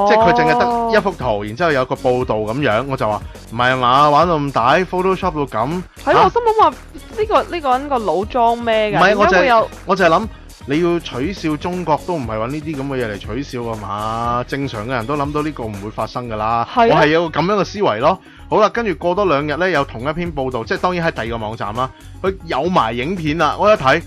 即係佢淨係得一幅圖，然之後有個報導咁樣，我就話唔係啊嘛，玩到咁大 Photoshop 到咁。係我心諗話呢個人個腦裝咩㗎？唔係，我就係諗。你要取笑中國都唔係揾呢啲咁嘅嘢嚟取笑啊嘛！正常嘅人都諗到呢個唔會發生㗎啦。我係有個咁樣嘅思維咯。好啦，跟住過多2日呢，有同一篇報導，即係當然喺第二個網站啦，佢有埋影片啦。我一睇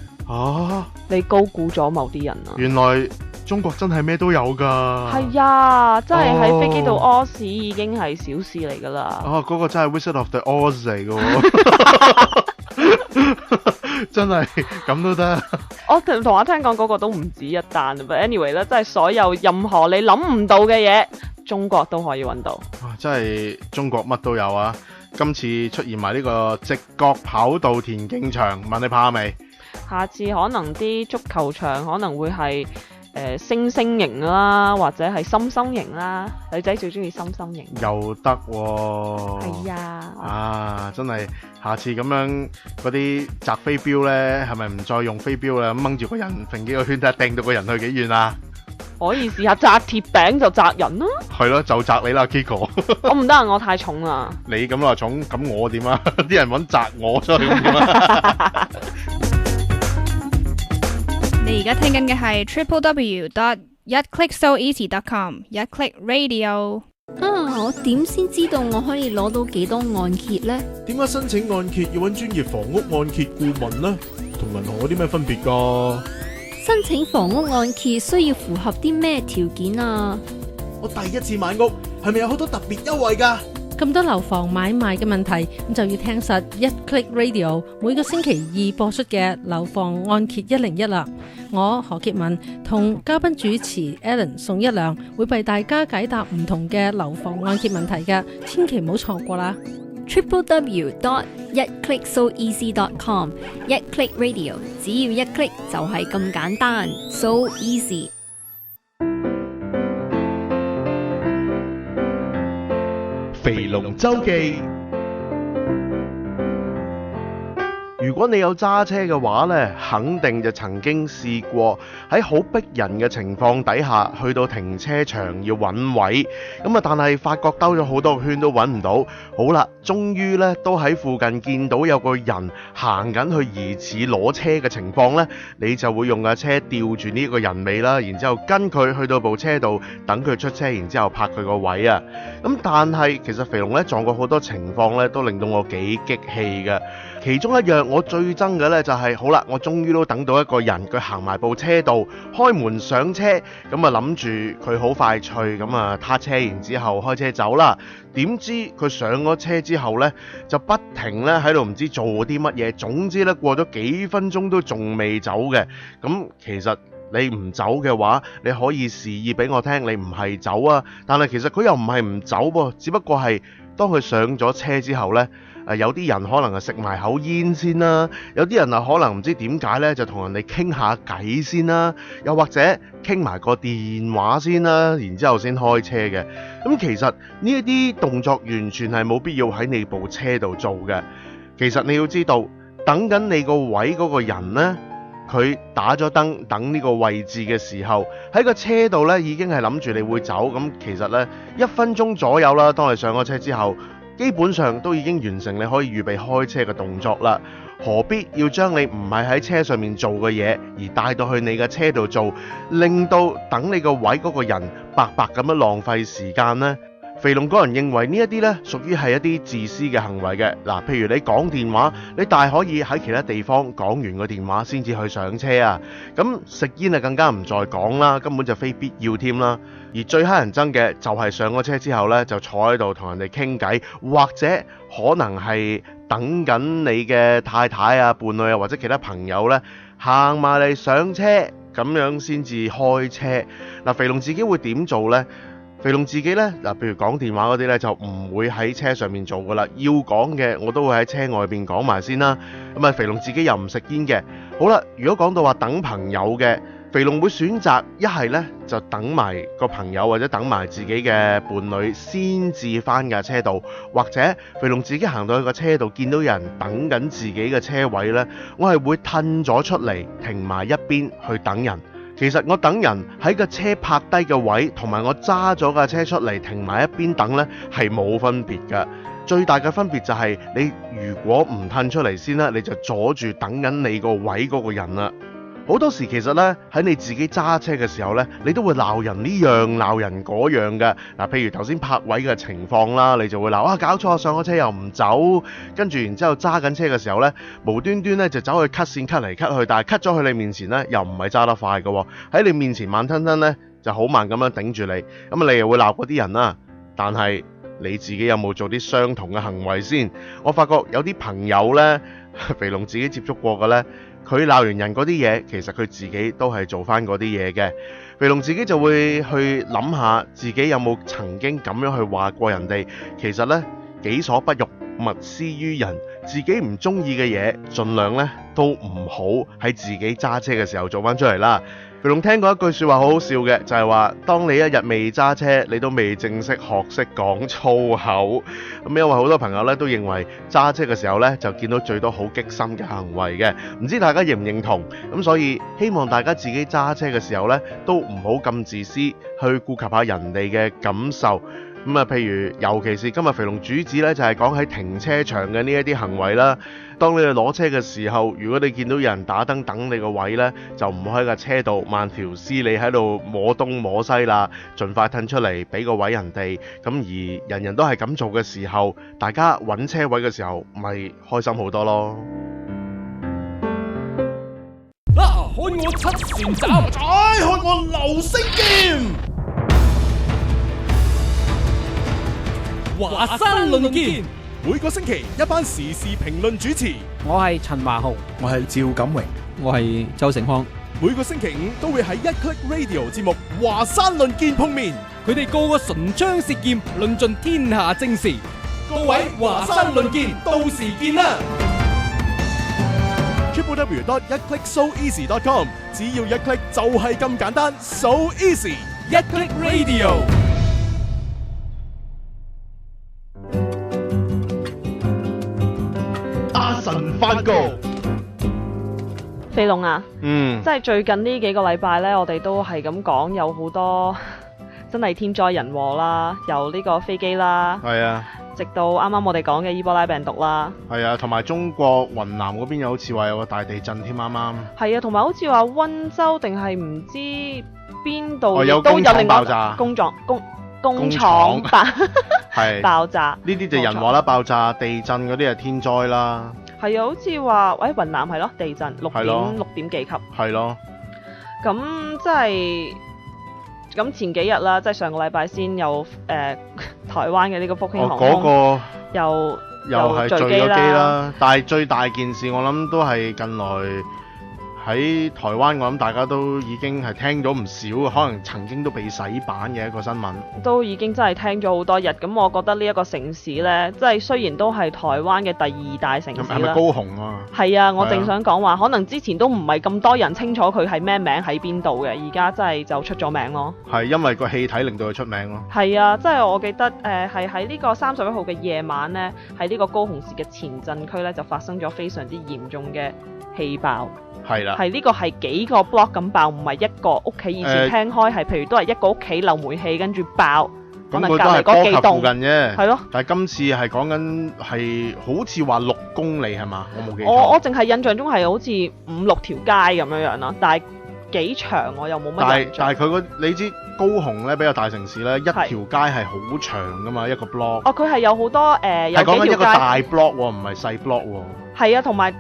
你高估咗某啲人啊！原來中國真係咩都有㗎。係啊，真係喺飛機度屙屎已經係小事嚟㗎啦。嗰個真係 Wizard of the Oz 嚟㗎喎。真係咁都得。我同我聽講嗰個都唔止一單，but anyway 咧，真係所有任何你諗唔到嘅嘢，中國都可以揾到。真係中國乜都有啊！今次出現埋呢個直角跑道田徑場，問你怕未？下次可能啲足球場可能會係星星型啦，或者係心心型啦。女仔最中意心心型。又得喎。係啊。真係下次咁樣嗰啲擲飛鏢咧，係咪唔再用飛鏢啦？掹住個人揈幾個圈，睇下掟到個人去幾遠啊？可以試下擲鐵餅就擲人啦。係咯，就擲你啦 Kiko。我唔得啊，我太重啦。你咁話重，咁我點啊？啲人揾擲我出去咁點啊？你而家聽緊嘅係 www.1clicksoeasy.com 1click radio。我點先知道我可以攞到幾多按揭呢？點解申請按揭要揾專業房屋按揭顧問呢？同銀行有啲咩分別㗎？申請房屋按揭需要符合啲咩條件啊？我第一次買屋，係咪有好多特別優惠㗎？咁多樓房買賣嘅問題，咁就要聽實1click radio 每個星期2播出嘅樓房按揭101啦。我何潔文同嘉賓主持 Alan 宋一良會為大家解答唔同嘅樓房按揭問題嘅，千祈唔好錯過啦。www.1clicksoeasy.com 1click radio 只要一 click 就係咁簡單 ，so easy。肥龍周記。如果你有揸車嘅話呢，肯定就曾經試過喺好逼人嘅情況底下，去到停車場要揾位，咁啊，但係發覺兜咗好多個圈都揾唔到。好啦，終於呢都喺附近見到有個人行緊去疑似攞車嘅情況呢，你就會用架車吊住呢個人尾啦，然之後跟佢去到部車度等佢出車，然之後拍佢個位啊。咁但係其實肥龍呢撞過好多情況呢，都令到我幾激氣嘅。其中一樣我最憎嘅呢，就係好啦，我終於都等到一個人，佢行埋部車度，開門上車，咁啊諗住佢好快脆，咁啊撻車，然之後開車走啦。點知佢上咗車之後呢，就不停咧喺度唔知做啲乜嘢，總之呢，過咗幾分鐘都仲未走嘅。咁其實你唔走嘅話，你可以示意俾我聽，你唔係走啊。但係其實佢又唔係唔走噃，只不過係當佢上咗車之後呢。有啲人可能係食埋口煙先啦，有啲人可能唔知點解呢，就同人哋傾下偈先啦，又或者傾埋個電話先啦，然之後先開車嘅。咁其實呢一啲動作完全係冇必要喺你部車度做嘅。其實你要知道，等緊你個位嗰個人呢，佢打咗燈等呢個位置嘅時候，喺個車度呢已經係諗住你會走。咁其實呢，1分鐘左右啦，當你上咗車之後，基本上都已經完成你可以預備開車嘅動作啦，何必要將你唔係喺車上面做嘅嘢而帶到去你嘅車度做，令到等你個位嗰個人白白咁樣浪費時間呢？肥龍個人認為呢一啲呢屬於係一啲自私嘅行為嘅。嗱，譬如你講電話，你大可以喺其他地方講完個電話先至去上車啊。咁食煙啊更加唔再講啦，根本就非必要添啦。而最乞人憎嘅就係上咗車之後呢，就坐喺度同人哋傾偈，或者可能係等緊你嘅太太啊、伴侶啊或者其他朋友呢行埋嚟上車，咁樣先至開車。嗱，肥龍自己會點做呢？肥龍自己呢，嗱，譬如講電話嗰啲呢，就唔會喺車上面做噶啦，要講嘅我都會喺車外邊講埋先啦。咁啊，肥龍自己又唔食煙嘅。好啦，如果講到話等朋友嘅，肥龍會選擇一係呢，就等埋個朋友或者等埋自己嘅伴侶先至返架車度，或者肥龍自己行到去個車度見到有人等緊自己嘅車位呢，我係會褪咗出嚟停埋一邊去等人。其實我等人喺個車泊低嘅位，同埋我揸咗架車出嚟停埋一邊等呢，係冇分別㗎。最大嘅分別就係你如果唔褪出嚟先啦，你就阻住等緊你個位嗰個人啦。好多時其實呢，喺你自己揸車嘅時候呢，你都會鬧人呢樣鬧人嗰樣嘅。嗱，譬如頭先泊位嘅情況啦，你就會鬧搞錯，上咗車又唔走，跟住然之後揸緊車嘅時候呢，無端端呢就走去 cut 線 cut 嚟 cut 去，但係 cut 咗去你面前呢，又唔係揸得快嘅喎，喺你面前慢吞吞呢，就好慢咁樣頂住你，咁啊你又會鬧嗰啲人啦。但係你自己有冇做啲相同嘅行為先？我發覺有啲朋友呢，肥龍自己接觸過嘅呢，佢鬧完人嗰啲嘢，其實佢自己都係做翻嗰啲嘢嘅。肥龍自己就會去諗下自己有冇曾經咁樣去話過人哋。其實呢，己所不欲，勿施於人。自己唔中意嘅嘢，盡量呢都唔好喺自己揸車嘅時候做翻出嚟啦。肥龍聽過一句說話好好笑嘅，就係話當你一日未揸車，你都未正式學識講粗口。咁因為好多朋友咧都認為揸車嘅時候咧就見到最多好激心嘅行為嘅，唔知大家認唔認同？咁所以希望大家自己揸車嘅時候咧都唔好咁自私，去顧及下人哋嘅感受。咁啊，譬如尤其是今日肥龍主旨咧，就係講喺停車場嘅呢一啲行為啦。當你去攞車嘅時候，如果你見到有人打燈等你個位呢，就唔好喺架車度慢條斯理喺度摸東摸西啦，盡快褪出嚟俾個位人哋。咁而人人都係咁做嘅時候，大家揾車位嘅時候，咪開心好多咯。看我七旋斬，再看我流星劍。華山論劍，每個星期一班時事評論主持，我係陳華豪，我係趙錦榮，我係周成康。每個星期五都會喺一 Click Radio 節目《華山論劍》碰面，佢哋個個唇槍舌劍，論盡天下正事。各位華山論劍，到時見啦！www.1clicksoeasy.com 只要一 click 就係咁簡單 ，so easy。一 Click Radio。阿神翻工。飛龍啊，嗯，即係最近呢幾個禮拜呢，我哋都係咁講，有好多真係天災人禍啦，由呢個飛機啦，係啊，直到啱啱我哋講嘅伊波拉病毒啦，係啊，同埋中國雲南嗰邊又好似話有個大地震添，啱啱。係啊，同埋好似話溫州定係唔知邊度有工廠爆炸，工廠係爆炸，呢啲就人禍啦，爆炸、地震嗰啲係天災啦。係啊，好似話雲南係咯，地震6點幾級。係咯。咁即係咁前幾日啦，即係上個禮拜先有台灣嘅呢個福興航空嗰個又係墜咗機啦。但係最大件事我諗都係近來喺台灣，我諗大家都已經係聽咗唔少，可能曾經都被洗版嘅一個新聞，都已經真係聽咗好多日。咁我覺得呢一個城市呢，即係雖然都係台灣嘅第2大城市啦。係咪高雄啊？係啊，我正想講話，可能之前都唔係咁多人清楚佢係咩名喺邊度嘅，而家真係就出咗名咯。係因為個氣體令到佢出名咯。係啊，即係我記得係喺呢個31號嘅夜晚呢，喺呢個高雄市嘅前鎮區呢，就發生咗非常之嚴重嘅氣爆。係啦，係呢個係幾個 block 咁爆，唔係一個屋企以前聽開係，譬如都係一個屋企漏煤氣跟住爆，可能隔離嗰幾棟附近啫。係咯，但係今次係講緊係好似話6公里係嘛？我冇記錯。我淨係印象中係好似5-6條街咁樣啦，但係幾長我又冇乜印象。但係佢你知高雄咧比較大城市咧，一條街係好長噶嘛，一個 block。哦，佢係有好多有幾條街。係講緊一個大 block 喎，唔係細 block 喎。係啊，同埋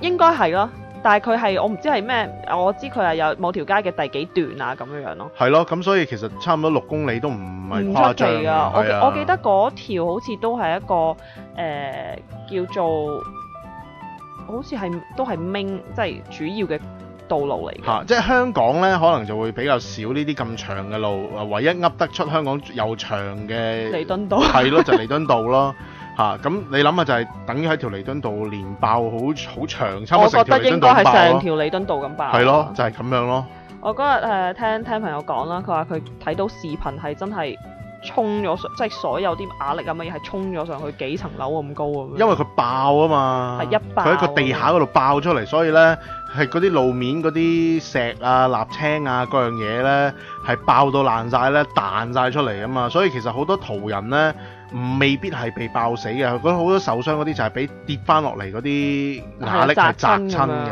應該係咯。但係佢係我唔知係咩，我知佢係有某條街嘅第幾段啊咁樣咯。係咯，咁所以其實差唔多6公里都唔係誇張㗎。我記得嗰條好似都係一個叫做好似係都係即係主要嘅道路嚟嘅。即係香港呢，可能就會比較少呢啲咁長嘅路，唯一噏得出香港又長嘅彌敦道。係咯，就彌敦道咯。咁你諗下就係等於喺條彌敦道連爆好長，差唔多成條彌敦道爆咯。我覺得應該係成條彌敦道咁爆。係咯，就係咁樣咯。我嗰日聽朋友講啦，佢話佢睇到視頻係真係衝咗上，即係所有啲瓦礫咁嘅嘢係衝咗上去幾層樓咁高啊！因為佢爆啊嘛，係一爆，佢喺個地下嗰度爆出嚟，所以呢係嗰啲路面嗰啲石啊、瀝青啊各樣嘢呢係爆到爛晒呢，彈晒出嚟啊嘛，所以其實好多途人呢未必係被爆死嘅，嗰好多受傷嗰啲就係俾跌翻落嚟嗰啲瓦礫係砸親嘅。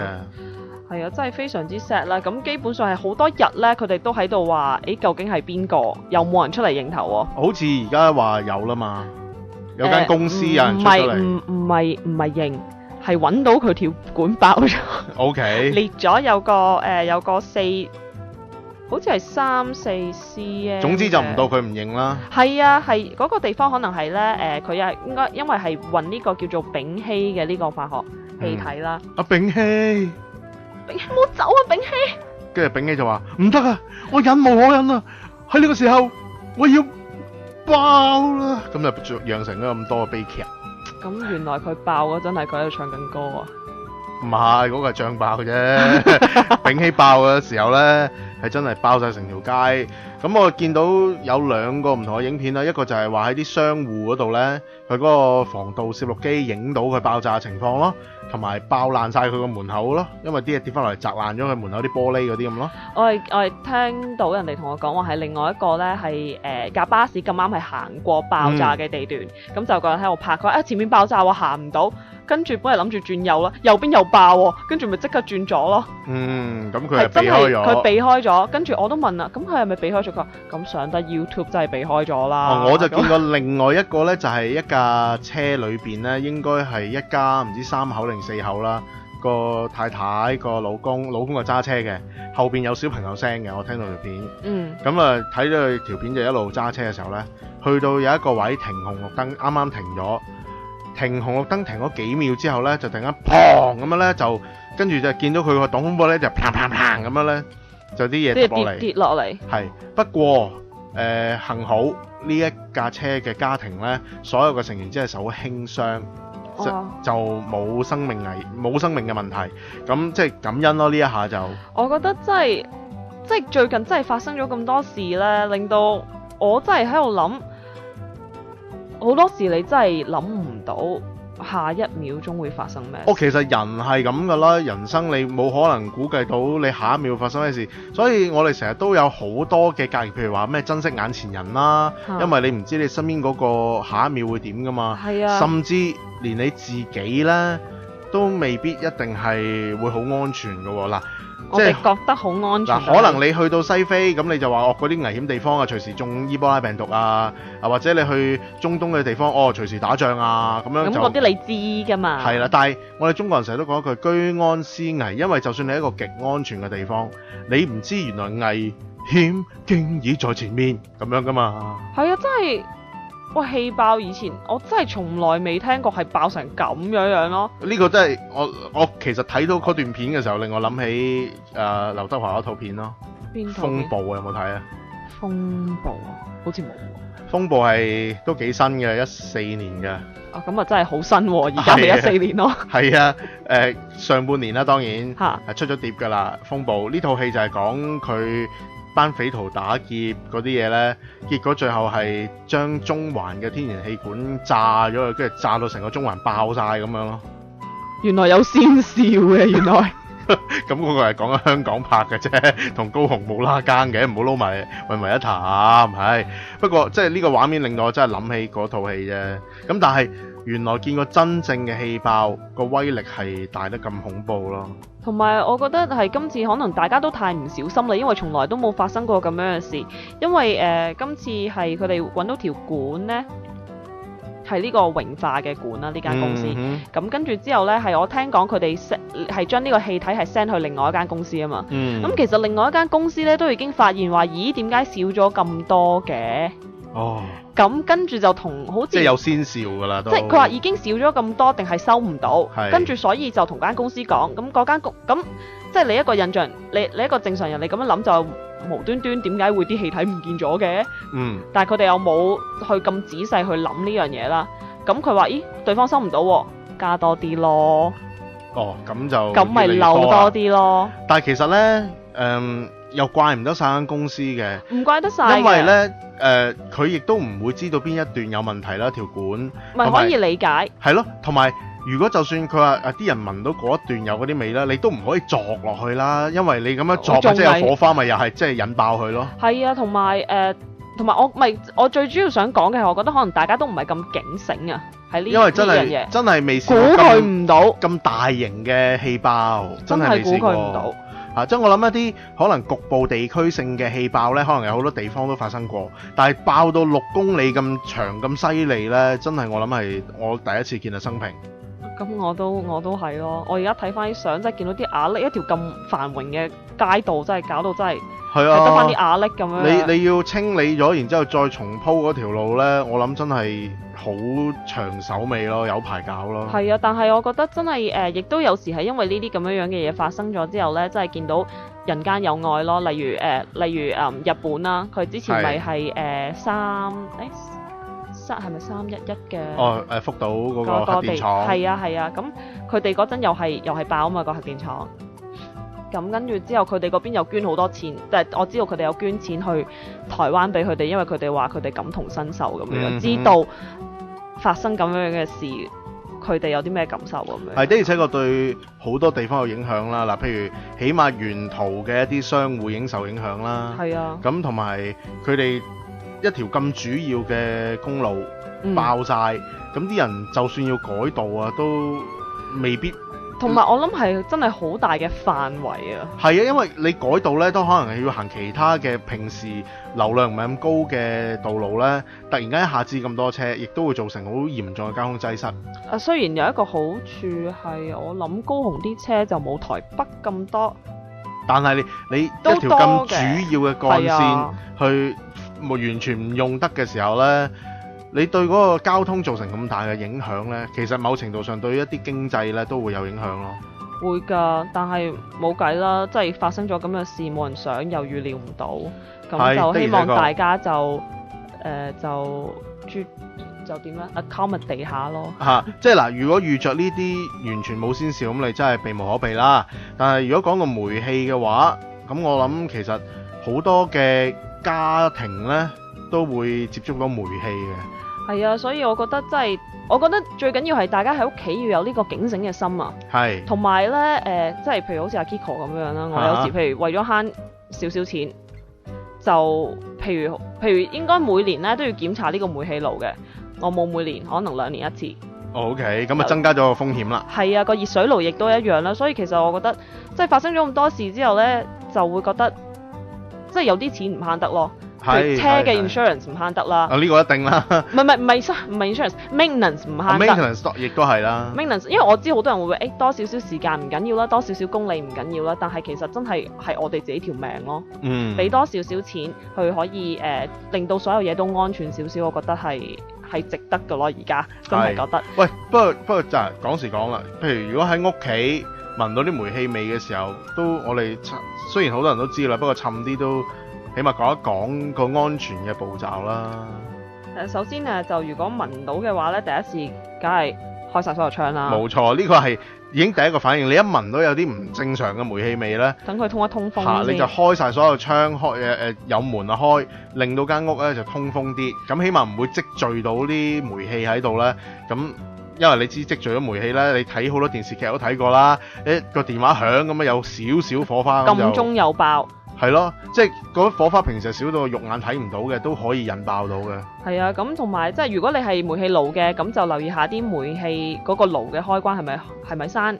係啊，真係非常之 sad 啦！咁基本上係好多日呢，佢哋都喺度話，究竟係邊個？又冇人出嚟認頭喎。好似而家話有啦嘛，有間公司有人出嚟。唔係認，係揾到佢條管爆咗。OK。裂咗有個好似係3-4 cm。總之就唔到佢唔認啦。係啊，係嗰個地方可能係呢，佢係應該因為係運呢個叫做丙烯嘅呢個化學氣體啦。丙烯。丙烯冇走啊！丙烯，跟住丙烯就話唔得啊，我忍無可忍啊！喺呢個時候我要爆啦！咁就釀成咗咁多嘅悲劇。咁原來佢爆嗰陣係佢喺度唱緊歌啊？唔係，嗰個係醬爆嘅啫。丙烯爆嘅時候呢，係真係爆晒成條街。咁我見到有2個唔同嘅影片啦，一個就係話喺啲商戶嗰度呢，佢嗰個防盜攝錄機影到佢爆炸嘅情況咯，同埋爆爛晒佢個門口咯，因為啲嘢跌翻落嚟砸爛咗佢門口啲玻璃嗰啲咁咯。我係聽到人哋同我講話係另外一個呢，係架巴士咁啱係行過爆炸嘅地段，咁就有個人喺度拍佢話前面爆炸我行唔到。跟住本嚟諗住轉右啦，右邊又爆喎，跟住咪即刻轉左咯。咁佢係避開咗。佢避開咗，跟住我都問啦，咁佢係咪避開咗？佢話咁上得 YouTube 真係避開咗啦。我就見過另外一個呢，就係一架車裏邊呢，應該係一家唔知3口定4口啦，個太太個老公就揸車嘅，後邊有小朋友聲嘅，我聽到條片。咁啊睇到佢條片就一路揸車嘅時候呢，去到有一個位停紅綠燈，啱啱停咗。停紅綠燈停咗幾秒之後呢，就突然間砰咁樣呢，就跟住就見到佢個擋風玻璃就砰砰砰咁樣呢，就啲嘢跌落嚟。係不過幸好呢一架車嘅家庭呢，所有嘅成員只係受輕傷，就冇生命嘅問題。咁即係感恩咯，呢一下就。我覺得真係即係最近真係發生咗咁多事呢，令到我真係喺度諗。好多時你真係諗唔到，下一秒鐘會發生咩事。其實人係咁噶啦，人生你冇可能估計到你下一秒發生咩事，所以我哋成日都有好多嘅格言，譬如話咩珍惜眼前人啦，因為你唔知你身邊嗰個下一秒會點噶嘛，甚至連你自己呢，都未必一定係會好安全噶喎。嗱，我哋覺得好安全。可能你去到西非咁，你就話嗰啲危險地方啊，隨時中伊波拉病毒啊，或者你去中東嘅地方，隨時打仗啊，咁樣就。咁嗰啲你知㗎嘛？係啦，但係我哋中國人成日都講一句居安思危，因為就算你喺一個極安全嘅地方，你唔知原來危險經已在前面咁樣㗎嘛。係啊，真係。喂，氣爆以前我真係從來未聽過係爆成咁樣咯。呢個真係我其實睇到嗰段片嘅時候，令我諗起劉德華嗰套片咯。邊套？風暴有冇睇啊？風暴啊，好似冇。風暴係都幾新嘅，14年嘅。咁啊真係好新喎，而家係14年咯。係啊，上半年啦，當然係出咗碟㗎啦。風暴呢套戲就係講佢班匪徒打劫嗰啲嘢呢，結果最後係將中環嘅天然氣管炸咗佢，跟住炸到成個中環爆晒咁樣咯。原來有先兆嘅，原來。咁嗰個係講緊香港拍嘅啫，同高雄冇拉更嘅，唔好撈埋混為一談。係，不過即係呢個畫面令到我真係諗起嗰套戲啫。咁但係原來見過真正嘅氣爆，個威力係大得咁恐怖咯。同埋我覺得係今次可能大家都太唔小心啦，因為從來都冇發生過咁樣嘅事。因為今次係佢哋揾到條管呢，係呢個榮化嘅管啦，呢間公司。咁跟住之後呢，係我聽講佢哋係將呢個氣體係 send 去另外一間公司啊嘛。咁其實另外一間公司呢，都已經發現話，咦，點解少咗咁多嘅？咁跟住就同好似即係有先兆㗎啦，都即係佢話已經少咗咁多，定係收唔到？跟住所以就同間公司講，咁嗰間咁即係你一個印象，你一個正常人，你咁樣諗就無端端點解會啲氣體唔見咗嘅？但係佢哋又冇去咁仔細去諗呢樣嘢啦。咁佢話：咦，對方收唔到喎，加多啲咯。咁咪漏多啲咯。但係其實呢，又怪唔得晒間公司嘅，唔怪得晒，因為呢，佢亦都唔會知道邊一段有問題啦，條管咪可以理解。係咯，同埋如果就算佢話啲人聞到嗰一段有嗰啲味啦，你都唔可以鑿落去啦，因為你咁樣鑿即係有火花，咪又係即係引爆佢咯。係啊，同埋我最主要想講嘅係，我覺得可能大家都唔係咁警醒啊，喺呢因為真係未試過估佢唔到咁大型嘅氣爆，真係未試過。估佢唔到。即係我諗一啲可能局部地區性嘅氣爆呢，可能有好多地方都發生過，但係爆到6公里咁長咁犀利呢，真係我諗係我第一次見到生平。咁我都係咯，我而家睇翻啲相，真係見到啲瓦礫，一條咁繁榮嘅街道，真係搞到真係係得翻啲瓦礫咁樣。你要清理咗，然之後再重鋪嗰條路呢，我諗真係好長手尾咯，有排搞咯。係啊，但係我覺得真係亦都有時係因為呢啲咁樣嘅嘢發生咗之後呢，真係見到人間有愛咯。例如日本啦，佢之前咪係係咪311嘅？福島嗰個核電廠。係啊，咁佢哋嗰陣又係爆啊嘛個核電廠。咁跟住之後，佢哋嗰邊又捐好多錢，但係我知道佢哋有捐錢去台灣俾佢哋，因為佢哋話佢哋感同身受咁樣，知道發生咁樣嘅事，佢哋有啲咩感受咁樣。係的，而且確對好多地方有影響啦。嗱，譬如起碼沿途嘅一啲商戶已經受影響啦。係啊。咁同埋佢哋一條咁主要嘅公路爆晒，咁啲人就算要改道啊，都未必。同埋我諗係真係好大嘅範圍啊！係啊，因為你改道呢，都可能係要行其他嘅平時流量唔係咁高嘅道路呢，突然間一下子咁多車，亦都會造成好嚴重嘅交通擠塞。雖然有一個好處係，我諗高雄啲車就冇台北咁多，但係你一條咁主要嘅幹線去完全唔用得嘅時候呢，你對嗰個交通造成咁大嘅影響呢，其實某程度上對於一啲經濟呢都會有影響咯。會㗎，但係冇計啦，即係發生咗咁嘅事，冇人想又預料唔到，咁就希望大家就點咧 accommodate 下咯。即係嗱，如果遇着呢啲完全冇先兆，咁你真係避無可避啦。但係如果講個煤氣嘅話，咁我諗其實好多嘅家庭呢都會接觸到煤氣嘅。係啊，所以我覺得我覺得最緊要係大家喺屋企要有呢個警醒嘅心啊。係。同埋咧即係譬如好似阿 Kiko 咁樣啦，我有時譬如為咗慳少少錢，就譬如應該每年咧都要檢查呢個煤氣爐嘅。我冇每年，可能2年一次。OK， 咁啊增加咗個風險啦。係啊，個熱水爐亦都一樣啦，所以其實我覺得即係發生咗咁多事之後呢，就會覺得即係有啲錢唔慳得咯。係車嘅 insurance 唔慳得啦。呢個一定啦。唔係 insurance，maintenance 唔慳得。maintenance 亦都係啦。maintenance， 因為我知好多人會多少少時間唔緊要啦，多少少公里唔緊要啦，但係其實真係我哋自己條命咯。俾多少少錢去可以令到所有嘢都安全少少，我覺得係值得㗎咯，而家真係覺得。喂，不過就係講時講啦。譬如如果喺屋企聞到啲煤氣味嘅時候，我哋雖然好多人都知啦，不過沉啲都起碼講一講個安全嘅步驟啦。首先就如果聞到嘅話咧，第一次梗係開晒所有窗啦。冇錯，呢個係已經第一個反應。你一聞到有啲唔正常嘅煤氣味咧，等佢通一通風先。你就開晒所有窗，有門啊開，令到間屋咧就通風啲。咁起碼唔會積聚到啲煤氣喺度咧。咁因為你知積聚咗煤氣咧，你睇好多電視劇都睇過啦。個電話響咁啊，有少少火花咁就。撳鐘又爆。係咯，即係嗰啲火花平時少到肉眼睇唔到嘅，都可以引爆到嘅。係啊，咁同埋即係如果你係煤氣爐嘅，咁就留意下啲煤氣嗰個爐嘅開關係咪閂係咪閂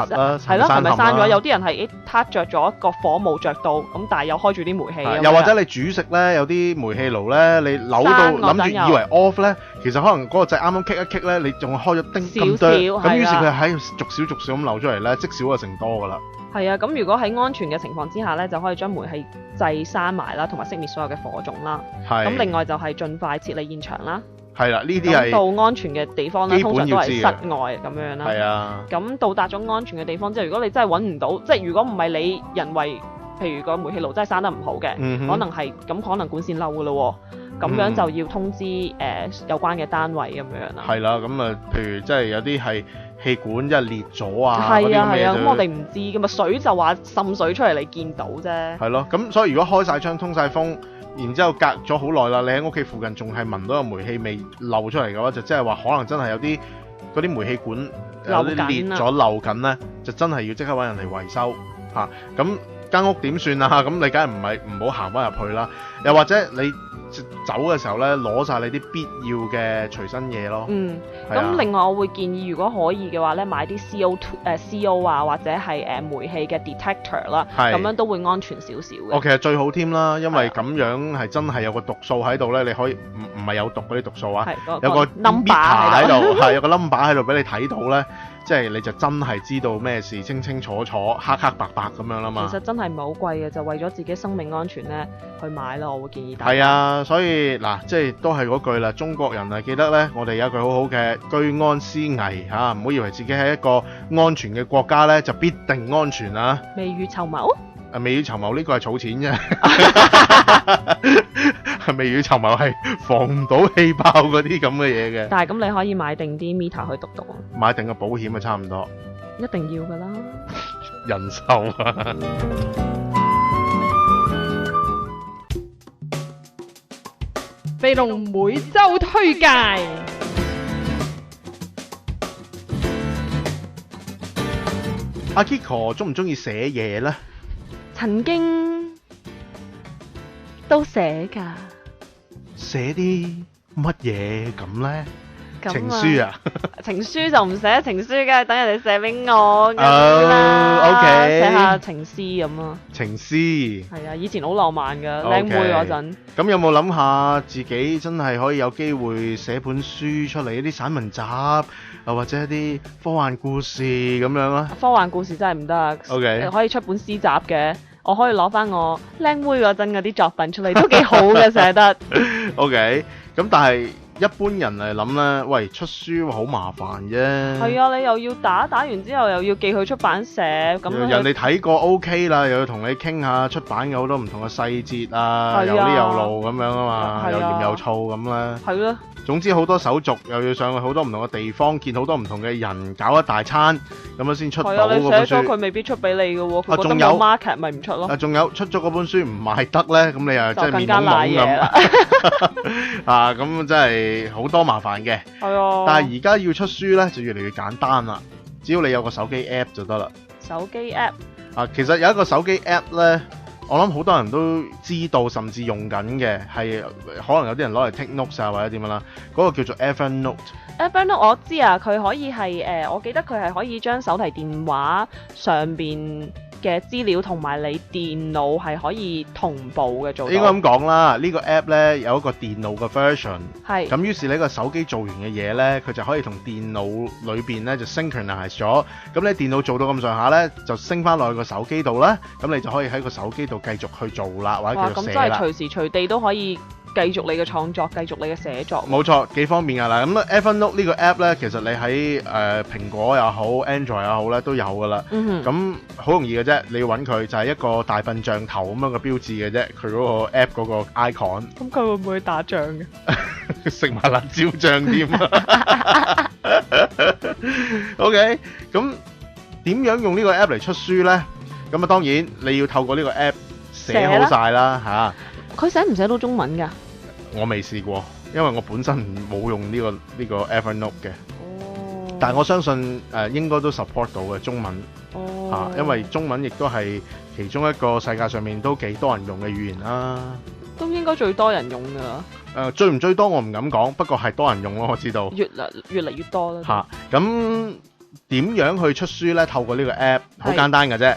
咗？有啲人係撻着咗個火冇着到，咁但係又開住啲煤氣。又或者你煮食咧，有啲煤氣爐咧，你扭到諗住以為 off 咧，其實可能嗰個掣啱啱棘一棘咧，你仲開咗丁咁多，咁於是佢喺逐少咁流出嚟咧，積少就成多噶啦。係啊，咁如果喺安全嘅情況之下咧，就可以將煤氣掣閂埋啦，同埋熄滅所有嘅火種啦。咁另外就係盡快撤離現場啦。係啦，呢啲係到安全嘅地方咧，通常都係室外咁樣啦。係啊。咁到達咗安全嘅地方之後，如果你真係揾唔到，即係如果唔係你人為，譬如個煤氣爐真係閂得唔好嘅，可能係咁可能管線漏噶咯喎，咁樣就要通知有關嘅單位咁樣啦。係啦，咁啊，譬如即係有啲係氣管即係裂咗啊，係啊，咁我哋唔知噶嘛，水就話滲水出嚟你見到啫。係咯，咁所以如果開晒窗通晒風，然之後隔咗好耐啦，你喺屋企附近仲係聞到有煤氣味漏出嚟嘅話，就即係話可能真係有啲嗰啲煤氣管有啲裂咗漏緊咧，就真係要即刻揾人嚟維修嚇。咁間屋點算啊？咁你梗係唔好行翻入去啦。又或者你走嘅時候咧，攞晒你啲必要嘅隨身嘢咯。咁另外我會建議，如果可以嘅話咧，買啲 CO 啊，或者係煤氣嘅 detector 啦，咁樣都會安全少少嘅。其實最好添啦，因為咁樣係真係有個毒素喺度咧，你可以唔係有毒嗰啲毒素啊，有個 number 喺度，係有個 number 喺度俾你睇到咧。即係你就真係知道咩事，清清楚楚、黑黑白白咁樣啦嘛。其實真係唔係好貴嘅，就為咗自己生命安全咧去買啦，我會建議大家。係啊，所以嗱，即係都係嗰句啦，中國人啊，記得咧，我哋有一句好好嘅居安思危嚇，唔好以為自己喺一個安全嘅國家咧就必定安全啊。未雨綢繆。未雨綢繆呢個係儲錢啫。未雨綢繆係防唔到氣爆嗰啲咁嘅嘢嘅。但係咁你可以買定啲 meter 去讀啊。買定個保險啊，差唔多。一定要噶啦。人壽啊。肥龍每周推介。阿 Kiko 中唔中意寫嘢咧？曾經都寫㗎。寫啲乜嘢咁咧？情書啊？情書就唔寫情書嘅，等人哋寫俾我咁啦。OK， 寫下情詩咁啊。情詩係啊，以前好浪漫㗎，靚妹嗰陣。咁有冇諗下自己真係可以有機會寫本書出嚟，一啲散文集啊，或者一啲科幻故事咁樣啊？科幻故事真係唔得。OK，可以出本詩集嘅。我可以攞翻我靚妹嗰陣嗰啲作品出嚟，都幾好嘅寫得。OK，咁但係一般人嚟諗咧，喂，出書好麻煩啫。係啊，你又要打完之後又要寄去出版社，咁人哋睇過 OK 啦，又要同你傾下出版有好多唔同嘅細節啊，有啲有路咁樣啊嘛，有鹽有醋咁啦。係咯。總之好多手續，又要上去好多唔同嘅地方，見好多唔同嘅人，搞一大餐，咁樣先出到嗰本書。你寫咗佢未必出俾你嘅喎，佢覺得冇 market 咪唔出咯。仲有出咗嗰本書唔賣得咧，咁你又真係面懵懵咁。啊，咁真係係好多麻煩嘅。係啊。但係而家要出書呢，就越嚟越簡單啦，只要你有個手機 app 就得啦。手機 app 啊，其實有一個手機 app 呢，我諗好多人都知道，甚至用緊嘅，係可能有啲人攞嚟 take notes 啊，或者點樣啦。嗰個叫做 Evernote。Evernote 我知啊，佢可以係我記得佢係可以將手提電話上邊嘅資料同埋你電腦係可以同步嘅做到。應該咁講啦，呢個 app 呢有一個電腦嘅 version。係。咁於是你個手機做完嘅嘢呢，佢就可以同電腦裏邊呢就 synchronize 咗。咁你電腦做到咁上下呢，就升翻落去個手機度啦。咁你就可以喺個手機度繼續去做啦，或者繼續寫啦。咁真係隨時隨地都可以繼續你嘅創作，繼續你嘅寫作。冇錯，幾方便㗎啦。咁 Evernote 呢個 app 呢，其實你喺蘋果又好 Android 又好呢都有㗎啦。咁好容易嘅啫，你要揾佢就係一個大笨象頭咁樣嘅標誌嘅啫，佢嗰個 app 嗰個 icon。咁佢會唔會打仗嘅？食埋辣椒醬添。OK， 咁點樣用呢個 app 嚟出書呢？咁啊當然你要透過呢個 app 寫好晒啦嚇。佢寫唔寫到中文㗎？我未試過，因為我本身冇用呢個 Evernote 嘅。但係我相信應該都 support 到嘅中文。因為中文亦都係其中一個世界上面都幾多人用嘅語言啦。都應該最多人用㗎。最唔最多我唔敢講，不過係多人用咯，我知道。越嚟越多啦。咁點樣去出書呢？透過呢個 app 好簡單嘅啫。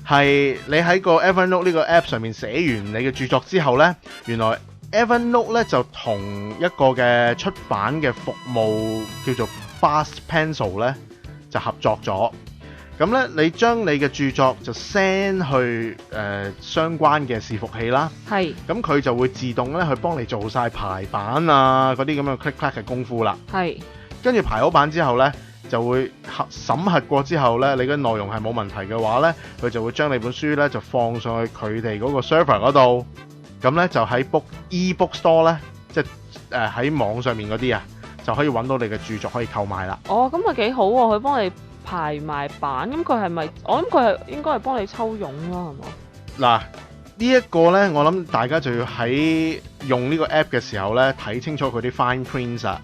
係你喺個 Evernote 呢個 app 上面寫完你嘅著作之後呢，原來 Evernote 呢就同一個嘅出版嘅服務叫做 Fast Pencil 呢就合作咗。咁呢，你將你嘅著作就 send 去相關嘅伺服器啦。係。咁佢就會自動呢去幫你做晒排版啊嗰啲咁嘅 click clack 嘅功夫啦。係。跟住排好版之後呢，就會審核過之後呢，你嘅內容係冇問題嘅話呢，佢就會將你本書呢就放上去佢哋嗰個 server 嗰度，咁呢，就喺 e-book store 呢，即係喺網上面嗰啲啊，就可以揾到你嘅著作可以購買啦。哦，咁咪幾好喎！佢幫你排埋版，咁佢係咪？我諗佢係應該係幫你抽傭啦，係嘛？嗱。呢一個呢，我諗大家就要喺用呢個 app 嘅時候呢，睇清楚佢啲 fine print 啊，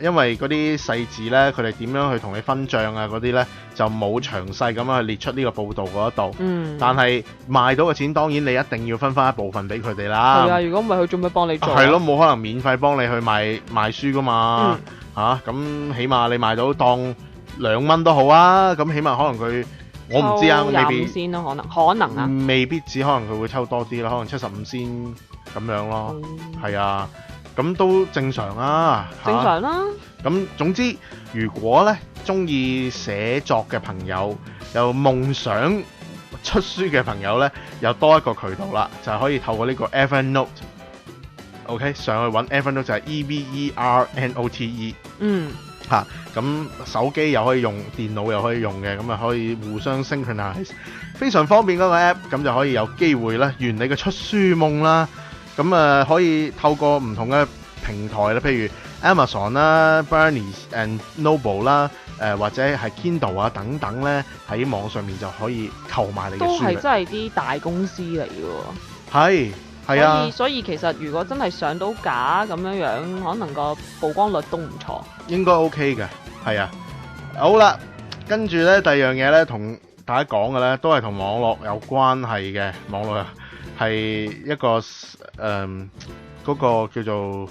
因為嗰啲細字呢，佢哋點樣去同你分帳啊嗰啲呢，就冇詳細咁樣去列出呢個報導嗰度。但係賣到嘅錢當然你一定要分翻一部分俾佢哋啦。係啊，如果唔係佢做咩幫你做？係咯，冇可能免費幫你去賣書噶嘛。咁起碼你賣到當2蚊都好啊。咁起碼可能佢。我唔知啊，未必先咯，可能啊，未必只可能佢會抽多啲啦，可能75先咁樣咯，係啊，咁都正常啊，正常啦。咁總之，如果呢中意寫作嘅朋友，有夢想出書嘅朋友呢，有多一個渠道啦，就係可以透過呢個 Evernote，OK， 上去揾 Evernote 就係 EVERNOTE。咁手機又可以用，電腦又可以用嘅，咁啊可以互相 synchronize， 非常方便嗰個 app， 咁就可以有機會咧圓你嘅出書夢啦。咁可以透過唔同嘅平台啦，譬如 Amazon 啦、Barnes and Noble 啦，或者係 Kindle 啊等等咧，喺網上面就可以購買你嘅書。都係真係啲大公司嚟係嘅喎。啊，所以其實如果真係上到架咁樣，可能個曝光率都唔錯。應該 OK 嘅，係啊。好啦，跟住咧第二樣嘢咧，同大家講嘅咧，都係同網絡有關係嘅。網絡係一個嗰個叫做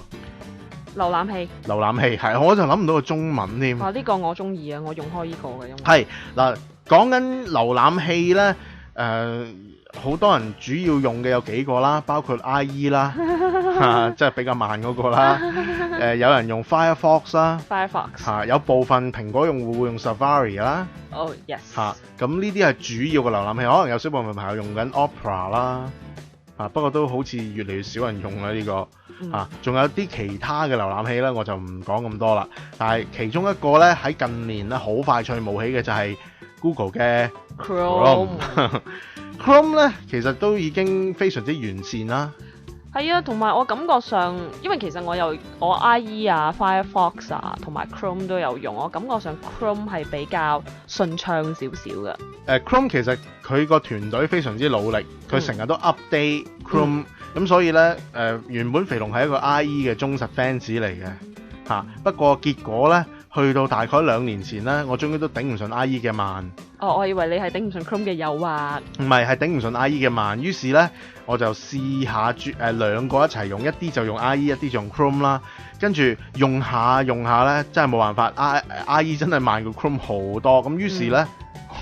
瀏覽器。瀏覽器係，我就諗唔到個中文添。呢個我中意啊，我用開呢個嘅。因為係嗱，講緊瀏覽器咧，好多人主要用嘅有幾個啦，包括 IE 啦，即係比較慢嗰個啦。有人用 Firefox 啦，有部分蘋果用戶會用 Safari 啦。Oh yes。咁呢啲係主要嘅瀏覽器，可能有小部分朋友用緊 Opera 啦。不過都好似越嚟越少人用啦呢個。仲有啲其他嘅瀏覽器咧，我就唔講咁多啦。但係其中一個咧喺近年咧好快脆冒起嘅就係 Google 嘅 Chrome。Chrome 咧其實都已經非常之完善啦。係啊，同埋我感覺上，因為其實我 IE 啊、Firefox 啊同埋 Chrome 都有用，我感覺上 Chrome 係比較順暢少少嘅。Chrome 其實佢個團隊非常之努力，佢成日都 update Chrome，咁所以呢，原本肥龍係一個 IE 嘅忠實 fans 嚟嘅嚇，不過結果呢，去到大概2年前呢，我終於都頂唔順 IE 嘅慢。哦，我以為你係頂唔順 Chrome 嘅誘惑。唔係，係頂唔順 IE 嘅慢。於是呢，我就試下兩個一齊用，一啲就用 IE， 一啲就用 Chrome 啦。跟住用下呢，真係冇辦法 IE 真係慢過 Chrome 好多。咁於是呢，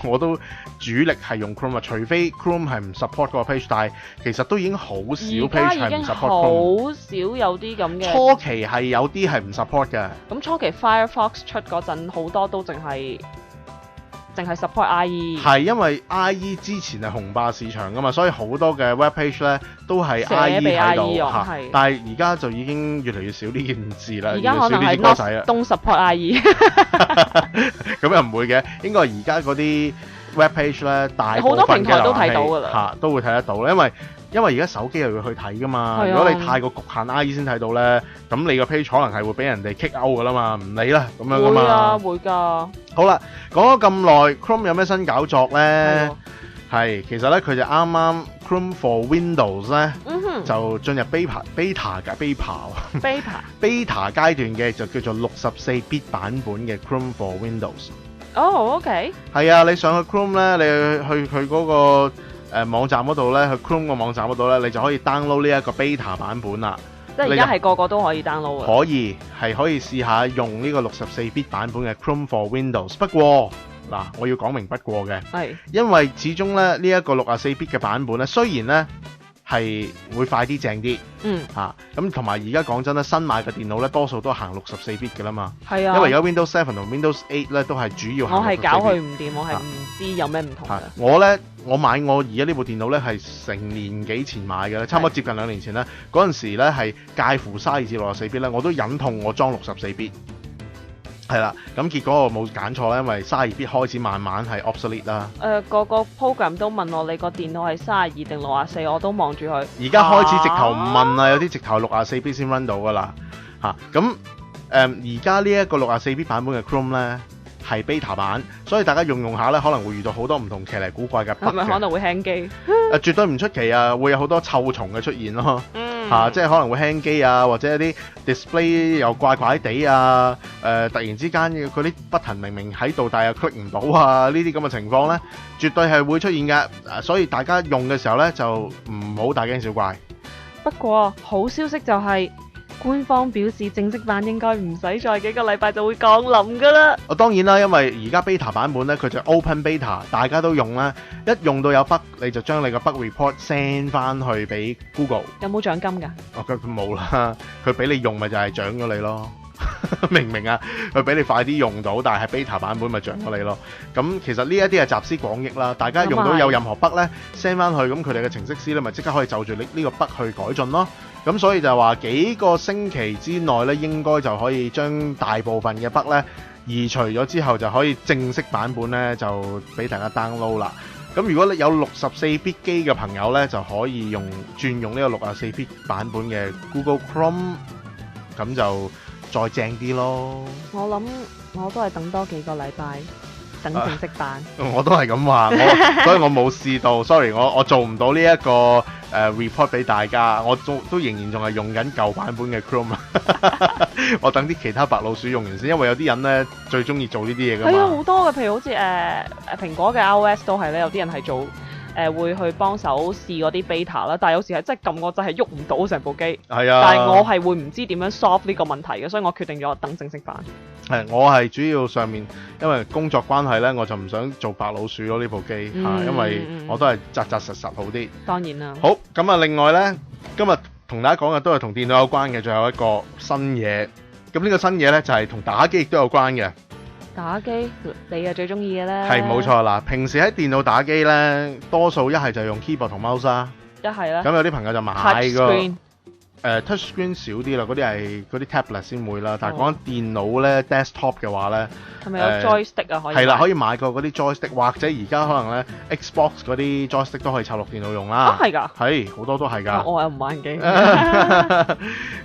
我都主力係用 Chrome 啊，除非 Chrome 係唔 support 嗰個 page， 但係其實都已經好少 page 係唔 support Chrome。好少有啲咁嘅。初期係有啲係唔 support 嘅。咁初期 Firefox 出嗰陣，好多都淨係 support IE。係因為 IE 之前係雄霸市場噶嘛，所以好多嘅 web page 咧都係 IE 喺度嚇。但係而家就已經越嚟越少呢件事啦，而家可能係 don't support IE。咁又唔會嘅，應該而家嗰啲 web page 咧，大部分嘅好多平台都睇到㗎啦嚇，都會睇得到，因為而家手機又要去睇噶嘛。如果你太過局限 IE 先睇到咧，咁你個 page 可能係會俾人哋 kick out 噶啦嘛，唔理啦咁樣噶嘛。會啊，會㗎。好啦，講咗咁耐 ，Chrome 有咩新搞作咧？係其實咧，佢就啱啱 Chrome for Windows 咧，就進入 beta 階段嘅，就叫做64bit 版本嘅 Chrome for Windows。哦，OK。係啊，你上去 Chrome 咧，你去佢嗰個網站嗰度咧，去 Chrome 個網站嗰度咧，你就可以 download 呢一個 beta 版本啦。即係而家係個個都可以 download 嘅。可以試下用呢個64bit 版本嘅 Chrome for Windows。不過嗱，我要講明不過嘅，因為始終咧呢一個64bit 嘅版本咧，雖然咧係會快啲正啲，咁同埋而家講真咧，新買嘅電腦咧多數都行64bit 嘅啦嘛。係啊，因為有 Windows 7同 Windows 8咧都係主要行64bit。我係搞佢唔掂，我係唔知有咩唔同嘅。我買我而家呢部電腦咧係成年幾前買嘅，差唔多接近2年前啦。嗰陣時咧係介乎32至64bit咧，我都忍痛我裝64bit。係啦，咁結果我冇揀錯啦，因為32bit開始慢慢係 obsolete 啦。個 program 都問我你個電腦係32定64，我都望住佢。而家開始直頭唔問啦，有啲直頭64bit 先 run 到噶啦。咁而家呢一個64bit 版本嘅 Chrome 咧係 beta 版，所以大家用下咧可能會遇到好多唔同奇離古怪嘅 bug 嘅。係咪可能會 hang 機？絕對唔出奇啊，會有好多臭蟲嘅出現咯。即係可能會 hang 機啊，或者一啲 display 又怪怪地啊，突然之間嗰啲 button 明明喺度，但係又 click 唔到啊，呢啲咁嘅情況呢，絕對係會出現嘅。所以大家用嘅時候呢，就唔好大驚小怪。不過好消息就係、官方表示正式版應該唔使再幾個禮拜就會降臨㗎啦。當然啦，因為而家 beta 版本呢，佢就 open beta，大家都用啦。一用到有 bug，你就將你個 bug report send 翻去俾 Google。有冇獎金㗎？佢冇啦，佢俾你用咪就係獎咗你咯。明唔明啊？佢俾你快啲用到，但係 beta 版本咪獎咗你咯。咁其實呢一啲係集思廣益啦，大家用到有任何 bug 呢 send 翻去，咁佢哋嘅程式師呢咪即刻可以就住呢個 bug 去改進咯。咁所以就話幾個星期之內呢，應該就可以將大部分嘅 bug 呢移除咗之後，就可以正式版本呢就俾大家 download 啦。咁如果你有64bit 機嘅朋友呢，就可以轉用呢個64bit 版本嘅 Google Chrome， 咁就再正啲咯。我諗我都係等多幾個禮拜。等正式版，我都係咁話，所以我冇試到，sorry， 我做唔到呢一個report 俾大家，我都仍然仲係用緊舊版本嘅 Chrome， 我等啲其他白老鼠用完先，因為有啲人咧最中意做呢啲嘢噶嘛。係啊，好多嘅，譬如好似蘋果嘅 iOS 都係咧，有啲人係做。會去幫手試嗰啲 beta 啦，但係有時係真係撳個掣係喐唔到成部機。係啊，但係我係會唔知點樣 solve 呢個問題嘅，所以我決定咗等正式版。我係主要上面因為工作關係咧，我就唔想做白老鼠咯呢部機因為我都係扎扎實實好啲。當然啦。好，咁啊，另外咧，今日同大家講嘅都係同電腦有關嘅，最後一個新嘢。咁呢個新嘢咧就係同打機亦都有關嘅。打機你係最中意嘅咧，係冇錯啦。平時喺電腦打機咧，多數一係就用 keyboard 同 mouse 啦，一係咧，咁有啲朋友就買個 touchscreen 少啲啦，嗰啲係嗰啲 tablet 先會啦。但係講緊電腦咧 desktop 嘅話咧，係咪有 joystick 啊？可以係啦，可以買個嗰啲 joystick，或者而家可能咧 Xbox 嗰啲 joystick 都可以插落電腦用啦。啊，係㗎，係好多都係㗎。我又唔玩機。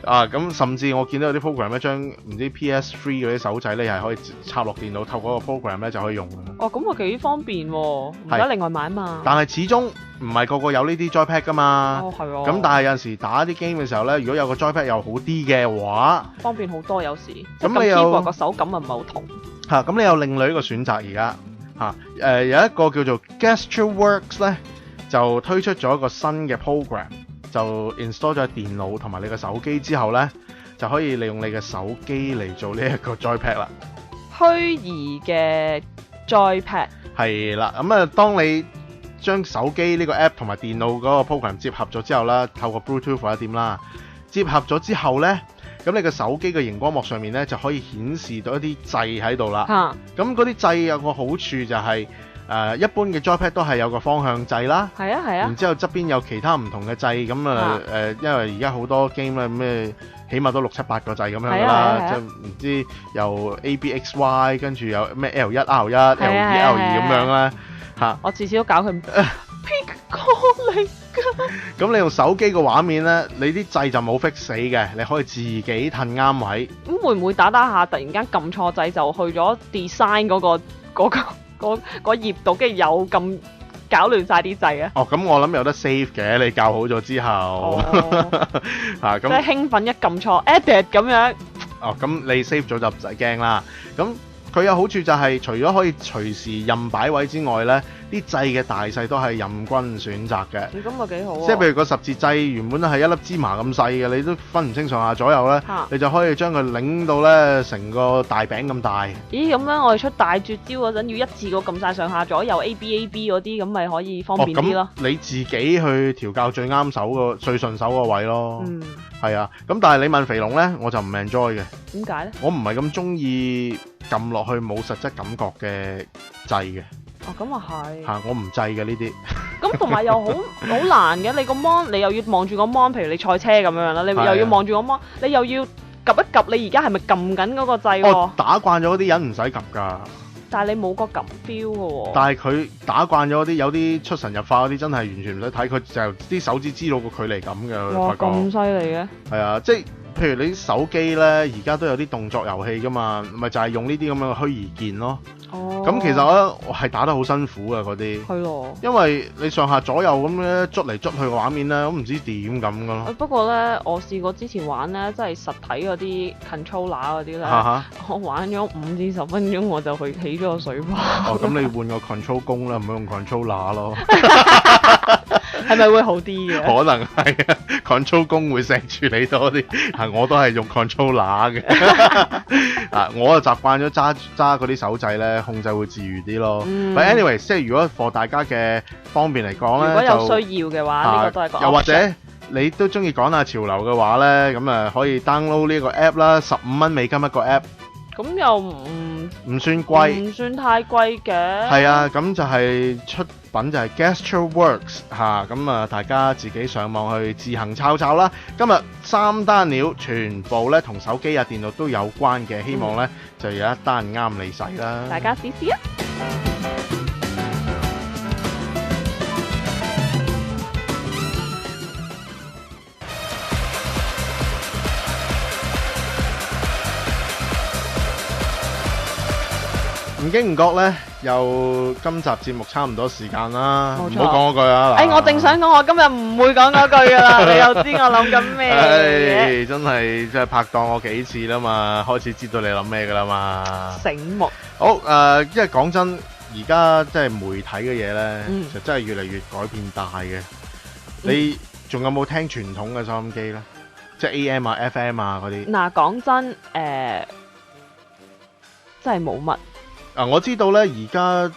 咁甚至我見到有啲 program 咧，將唔知 PS3 嗰啲手掣咧，係可以插落電腦，透過個 program 咧就可以用。哦，咁啊幾方便喎，唔使另外買嘛。但係始終唔係個個有呢啲 joypad 㗎嘛。哦，係喎。咁但係有陣時打啲 game 嘅時候咧，如果有個 joypad 又好啲嘅話，方便好多有時。咁你又個手感啊唔係好痛。咁你有另類一個選擇而家有一個叫做 GestureWorks 咧，就推出咗一個新嘅 program， 就 install 咗電腦同埋你個手機之後咧，就可以利用你嘅手機嚟做呢一個 joypad 啦。虛擬嘅 joypad 係啦，咁當你將手機呢個 app 同埋電腦嗰個 program 接合咗之後啦，透過 Bluetooth 或者點啦，接合咗之後咧，咁你個手機嘅熒光幕上面咧就可以顯示到一啲掣喺度啦。咁嗰啲掣有個好處就係、一般嘅 joypad 都係有個方向掣啦。係啊。然之後側邊有其他唔同嘅掣，咁因為而家好多 game 咧咩，起碼都6、7、8個掣咁樣噶啦，即係唔知由 ABXY 跟住有咩 L1、R1、L2、L2 咁樣啦。我次次都搞佢pick 過嚟㗎。咁你用手機個畫面咧，你啲掣就冇 fix 死嘅，你可以自己褪啱位。咁會唔會打下突然間撳錯掣就去咗 design 嗰頁度，跟住又咁搞亂晒啲掣啊？咁我諗有得 save 嘅，你校好咗之後。咁即係興奮一撳錯 edit 咁樣。咁你 save 咗就唔使驚啦。咁佢有好處就係除咗可以隨時任擺位之外咧，啲掣嘅大細都係任君選擇嘅。咁咪幾好啊！即係譬如個十字掣原本都係一粒芝麻咁細嘅，你都分唔清上下左右咧，你就可以將佢擰到咧成個大餅咁大。咦，咁樣我哋出大絕招嗰陣要一次過撳晒上下左右 AB 嗰啲，咁咪可以方便啲咯。你自己去調校最啱手個最順手個位咯。係啊，咁但係你問肥龍咧，我就唔 enjoy 嘅。點解咧？我唔係咁中意撳落去冇實質感覺嘅掣嘅。咁啊係。我唔掣嘅呢啲。咁同埋又好難嘅，你個 mon 你又要望住個 mon， 譬如你賽車咁樣啦，你又要望住個 mon， 你又要 𥄫 一 𥄫，你而家係咪撳緊嗰個掣喎？打慣咗嗰啲人唔使 𥄫 㗎。但係你冇個撳 feel 嘅喎。但係佢打慣咗啲，有啲出神入化嗰啲真係完全唔使睇，佢就啲手指知道個距離咁嘅。哇！咁犀利嘅。係啊，即係譬如你手機咧，而家都有啲動作遊戲㗎嘛，咪就係用呢啲咁樣嘅虛擬鍵咯。咁其實我係打得好辛苦嘅嗰啲。係咯。因為你上下左右咁咧捽嚟捽去個畫面咧，都唔知點咁㗎咯。不過咧，我試過之前玩咧，即係實體嗰啲 controller 嗰啲咧，我玩咗5至10分鐘我就去起咗個水泡。咁你換個 control 弓啦，唔好用 controller 咯。係咪會好啲嘅？可能係啊，control 弓會錫住你多啲。我都係用 controller 嘅。我就習慣咗揸嗰啲手掣咧，控制會自如啲咯。But anyway， 即係如果 for 大家嘅方便嚟講咧，如果有需要嘅話，呢個都係個。又或者你都中意趕下潮流嘅話咧，咁可以 download 呢個 app 啦，15蚊美金一個 app。咁又唔算貴，唔算太貴嘅。係啊，咁就係出品就係 GestureWorks 咁大家自己上網去自行抄抄啦。今日3單料全部咧同手機啊、電腦都有關嘅，希望咧就有一單啱你使啦。大家試試啊！唔經唔覺咧，又今集節目差唔多時間啦，唔好講嗰句啊！我正想講，我今日唔會講嗰句噶啦，你又知我諗緊咩嘢？真係拍檔我幾次啦嘛，開始知道你諗咩噶啦嘛。醒目。好因為講真，而家即係媒體嘅嘢咧，就真係越嚟越改變大嘅。你仲有冇聽傳統嘅收音機咧？即係 AM 啊、FM 啊嗰啲。嗱，講真，真係冇乜。我知道咧，而家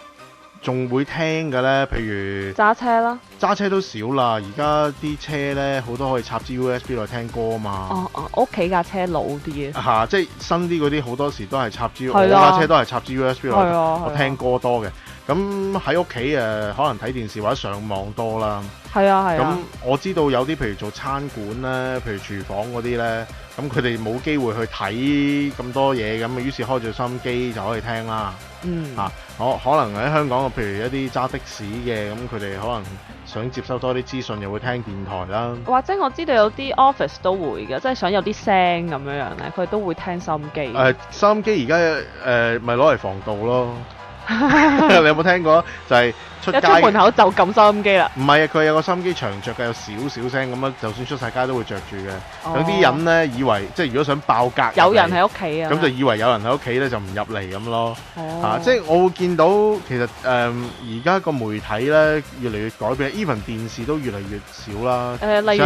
仲會聽嘅咧，譬如揸車啦，揸車都少啦。而家啲車咧好多可以插支 USB 嚟聽歌嘛。屋企架車老啲嘅。即係新啲嗰啲好多時都係插支，我架車都係插支 USB 嚟，我聽歌多嘅。咁喺屋企可能睇電視或者上網多啦。係啊係啊。咁我知道有啲譬如做餐館咧，譬如廚房嗰啲咧，咁佢哋冇機會去睇咁多嘢，咁於是開住收音機就可以聽啦。可能喺香港譬如一啲揸的士嘅，咁佢哋可能想接收多啲資訊，又會聽電台啦。或者我知道有啲 office 都會嘅，即係想有啲聲咁樣咧，佢哋都會聽收音機。收音機而家咪攞嚟防盜咯。你有冇聽過？就係出街一出門口就撳收音機啦。唔係啊，佢有個收音機長着嘅，有少少聲咁樣，就算出晒街都會着住嘅。有啲人呢，以為即係如果想爆格，有人喺屋企啊，咁就以為有人喺屋企咧就唔入嚟咁咯。即係我會見到其實而家個媒體咧越嚟越改變 ，even 電視都越嚟越少啦。例如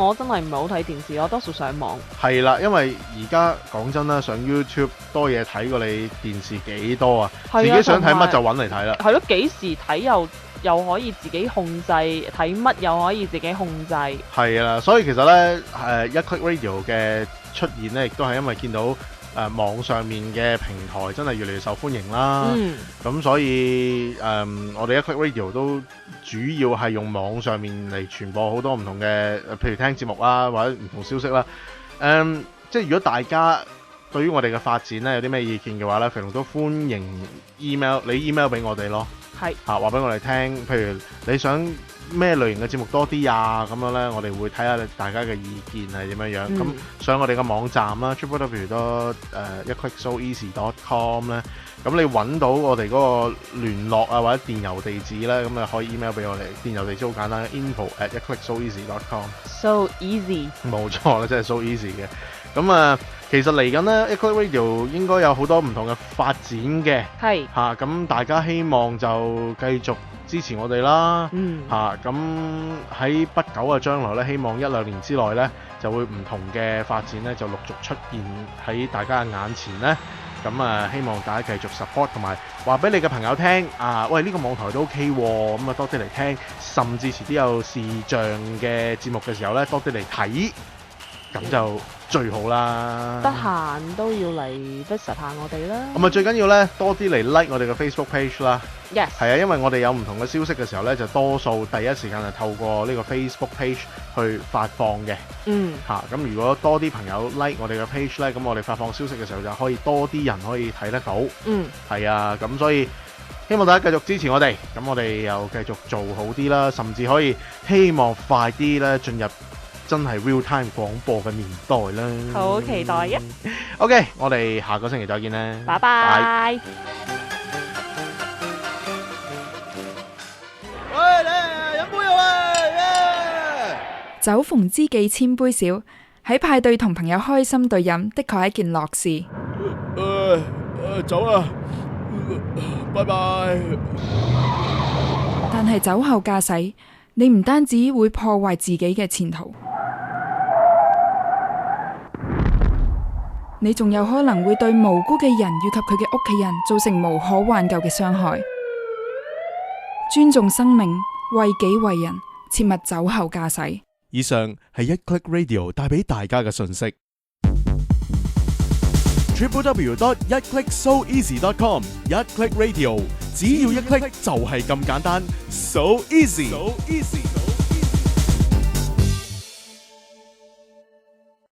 我真係唔係好睇電視，我多數上網。係啦，因為而家講真啦，上 YouTube 多嘢睇過你電視幾多啊？自己想睇乜就揾嚟睇啦。係咯，幾時睇又可以自己控制，睇乜又可以自己控制。係啦，所以其實咧一 Click Radio 嘅出現咧，亦都係因為見到網上面嘅平台真係越嚟越受歡迎啦。咁所以我哋一 Click Radio 都主要係用網上面嚟傳播好多唔同嘅，譬如聽節目啦，或者唔同消息啦。即係如果大家對於我哋嘅發展咧有啲咩意見嘅話咧，肥龍都歡迎 email 你 email 俾我哋咯。係話俾我哋聽，譬如你想咩類型嘅節目多啲啊，咁樣咧，我哋會睇下大家嘅意見係點樣樣。咁上我哋嘅網站啦 www.1clicksoeasy.com 咧，咁你揾到我哋嗰個聯絡啊或者電郵地址咧，咁啊可以 email 俾我哋。電郵地址好簡單 info@1clicksoeasy.com。So easy。冇錯啦，真係 so easy 嘅。咁其實嚟緊呢 1Click Radio 應該有好多唔同嘅發展嘅，係嚇咁大家希望就繼續支持我哋啦，咁喺不久嘅將來呢，希望1-2年之內呢，就會唔同嘅發展呢，就陸續出現喺大家嘅眼前呢。咁希望大家繼續 support 同埋話俾你嘅朋友聽喂呢個網台都 OK 喎，咁多啲嚟聽，甚至遲啲有視像嘅節目嘅時候呢，多啲嚟睇。咁就最好啦，得閒都要嚟 visit 下我哋啦。咁最緊要呢，多啲嚟 like 我哋嘅 Facebook page 啦。Yes。係啊，因為我哋有唔同嘅消息嘅時候呢，就多數第一時間係透過呢個 Facebook page 去發放嘅。咁如果多啲朋友 like 我哋嘅 page 呢，咁我哋發放消息嘅時候就可以多啲人可以睇得到。係啊，咁所以希望大家繼續支持我哋，咁我哋又繼續做好啲啦，甚至可以希望快啲呢進入真係 real time 廣播嘅年代啦，好期待啊 ！OK， 我哋下個星期再見啦，拜拜。喂，你飲杯啊喂！酒逢知己千杯少，喺派對同朋友開心對飲，的確係一件樂事。走啦，拜拜。但係酒後駕駛，你唔單止會破壞自己嘅前途。你仲有可能會對無辜嘅人以及佢嘅屋企人造成無可挽救嘅傷害。尊重生命，為己為人，切勿酒後駕駛。以上係1Click Radio 帶俾大家嘅訊息。www.1clicksoeasy.com 1Click Radio， 只要一 click 就係咁簡單，so easy。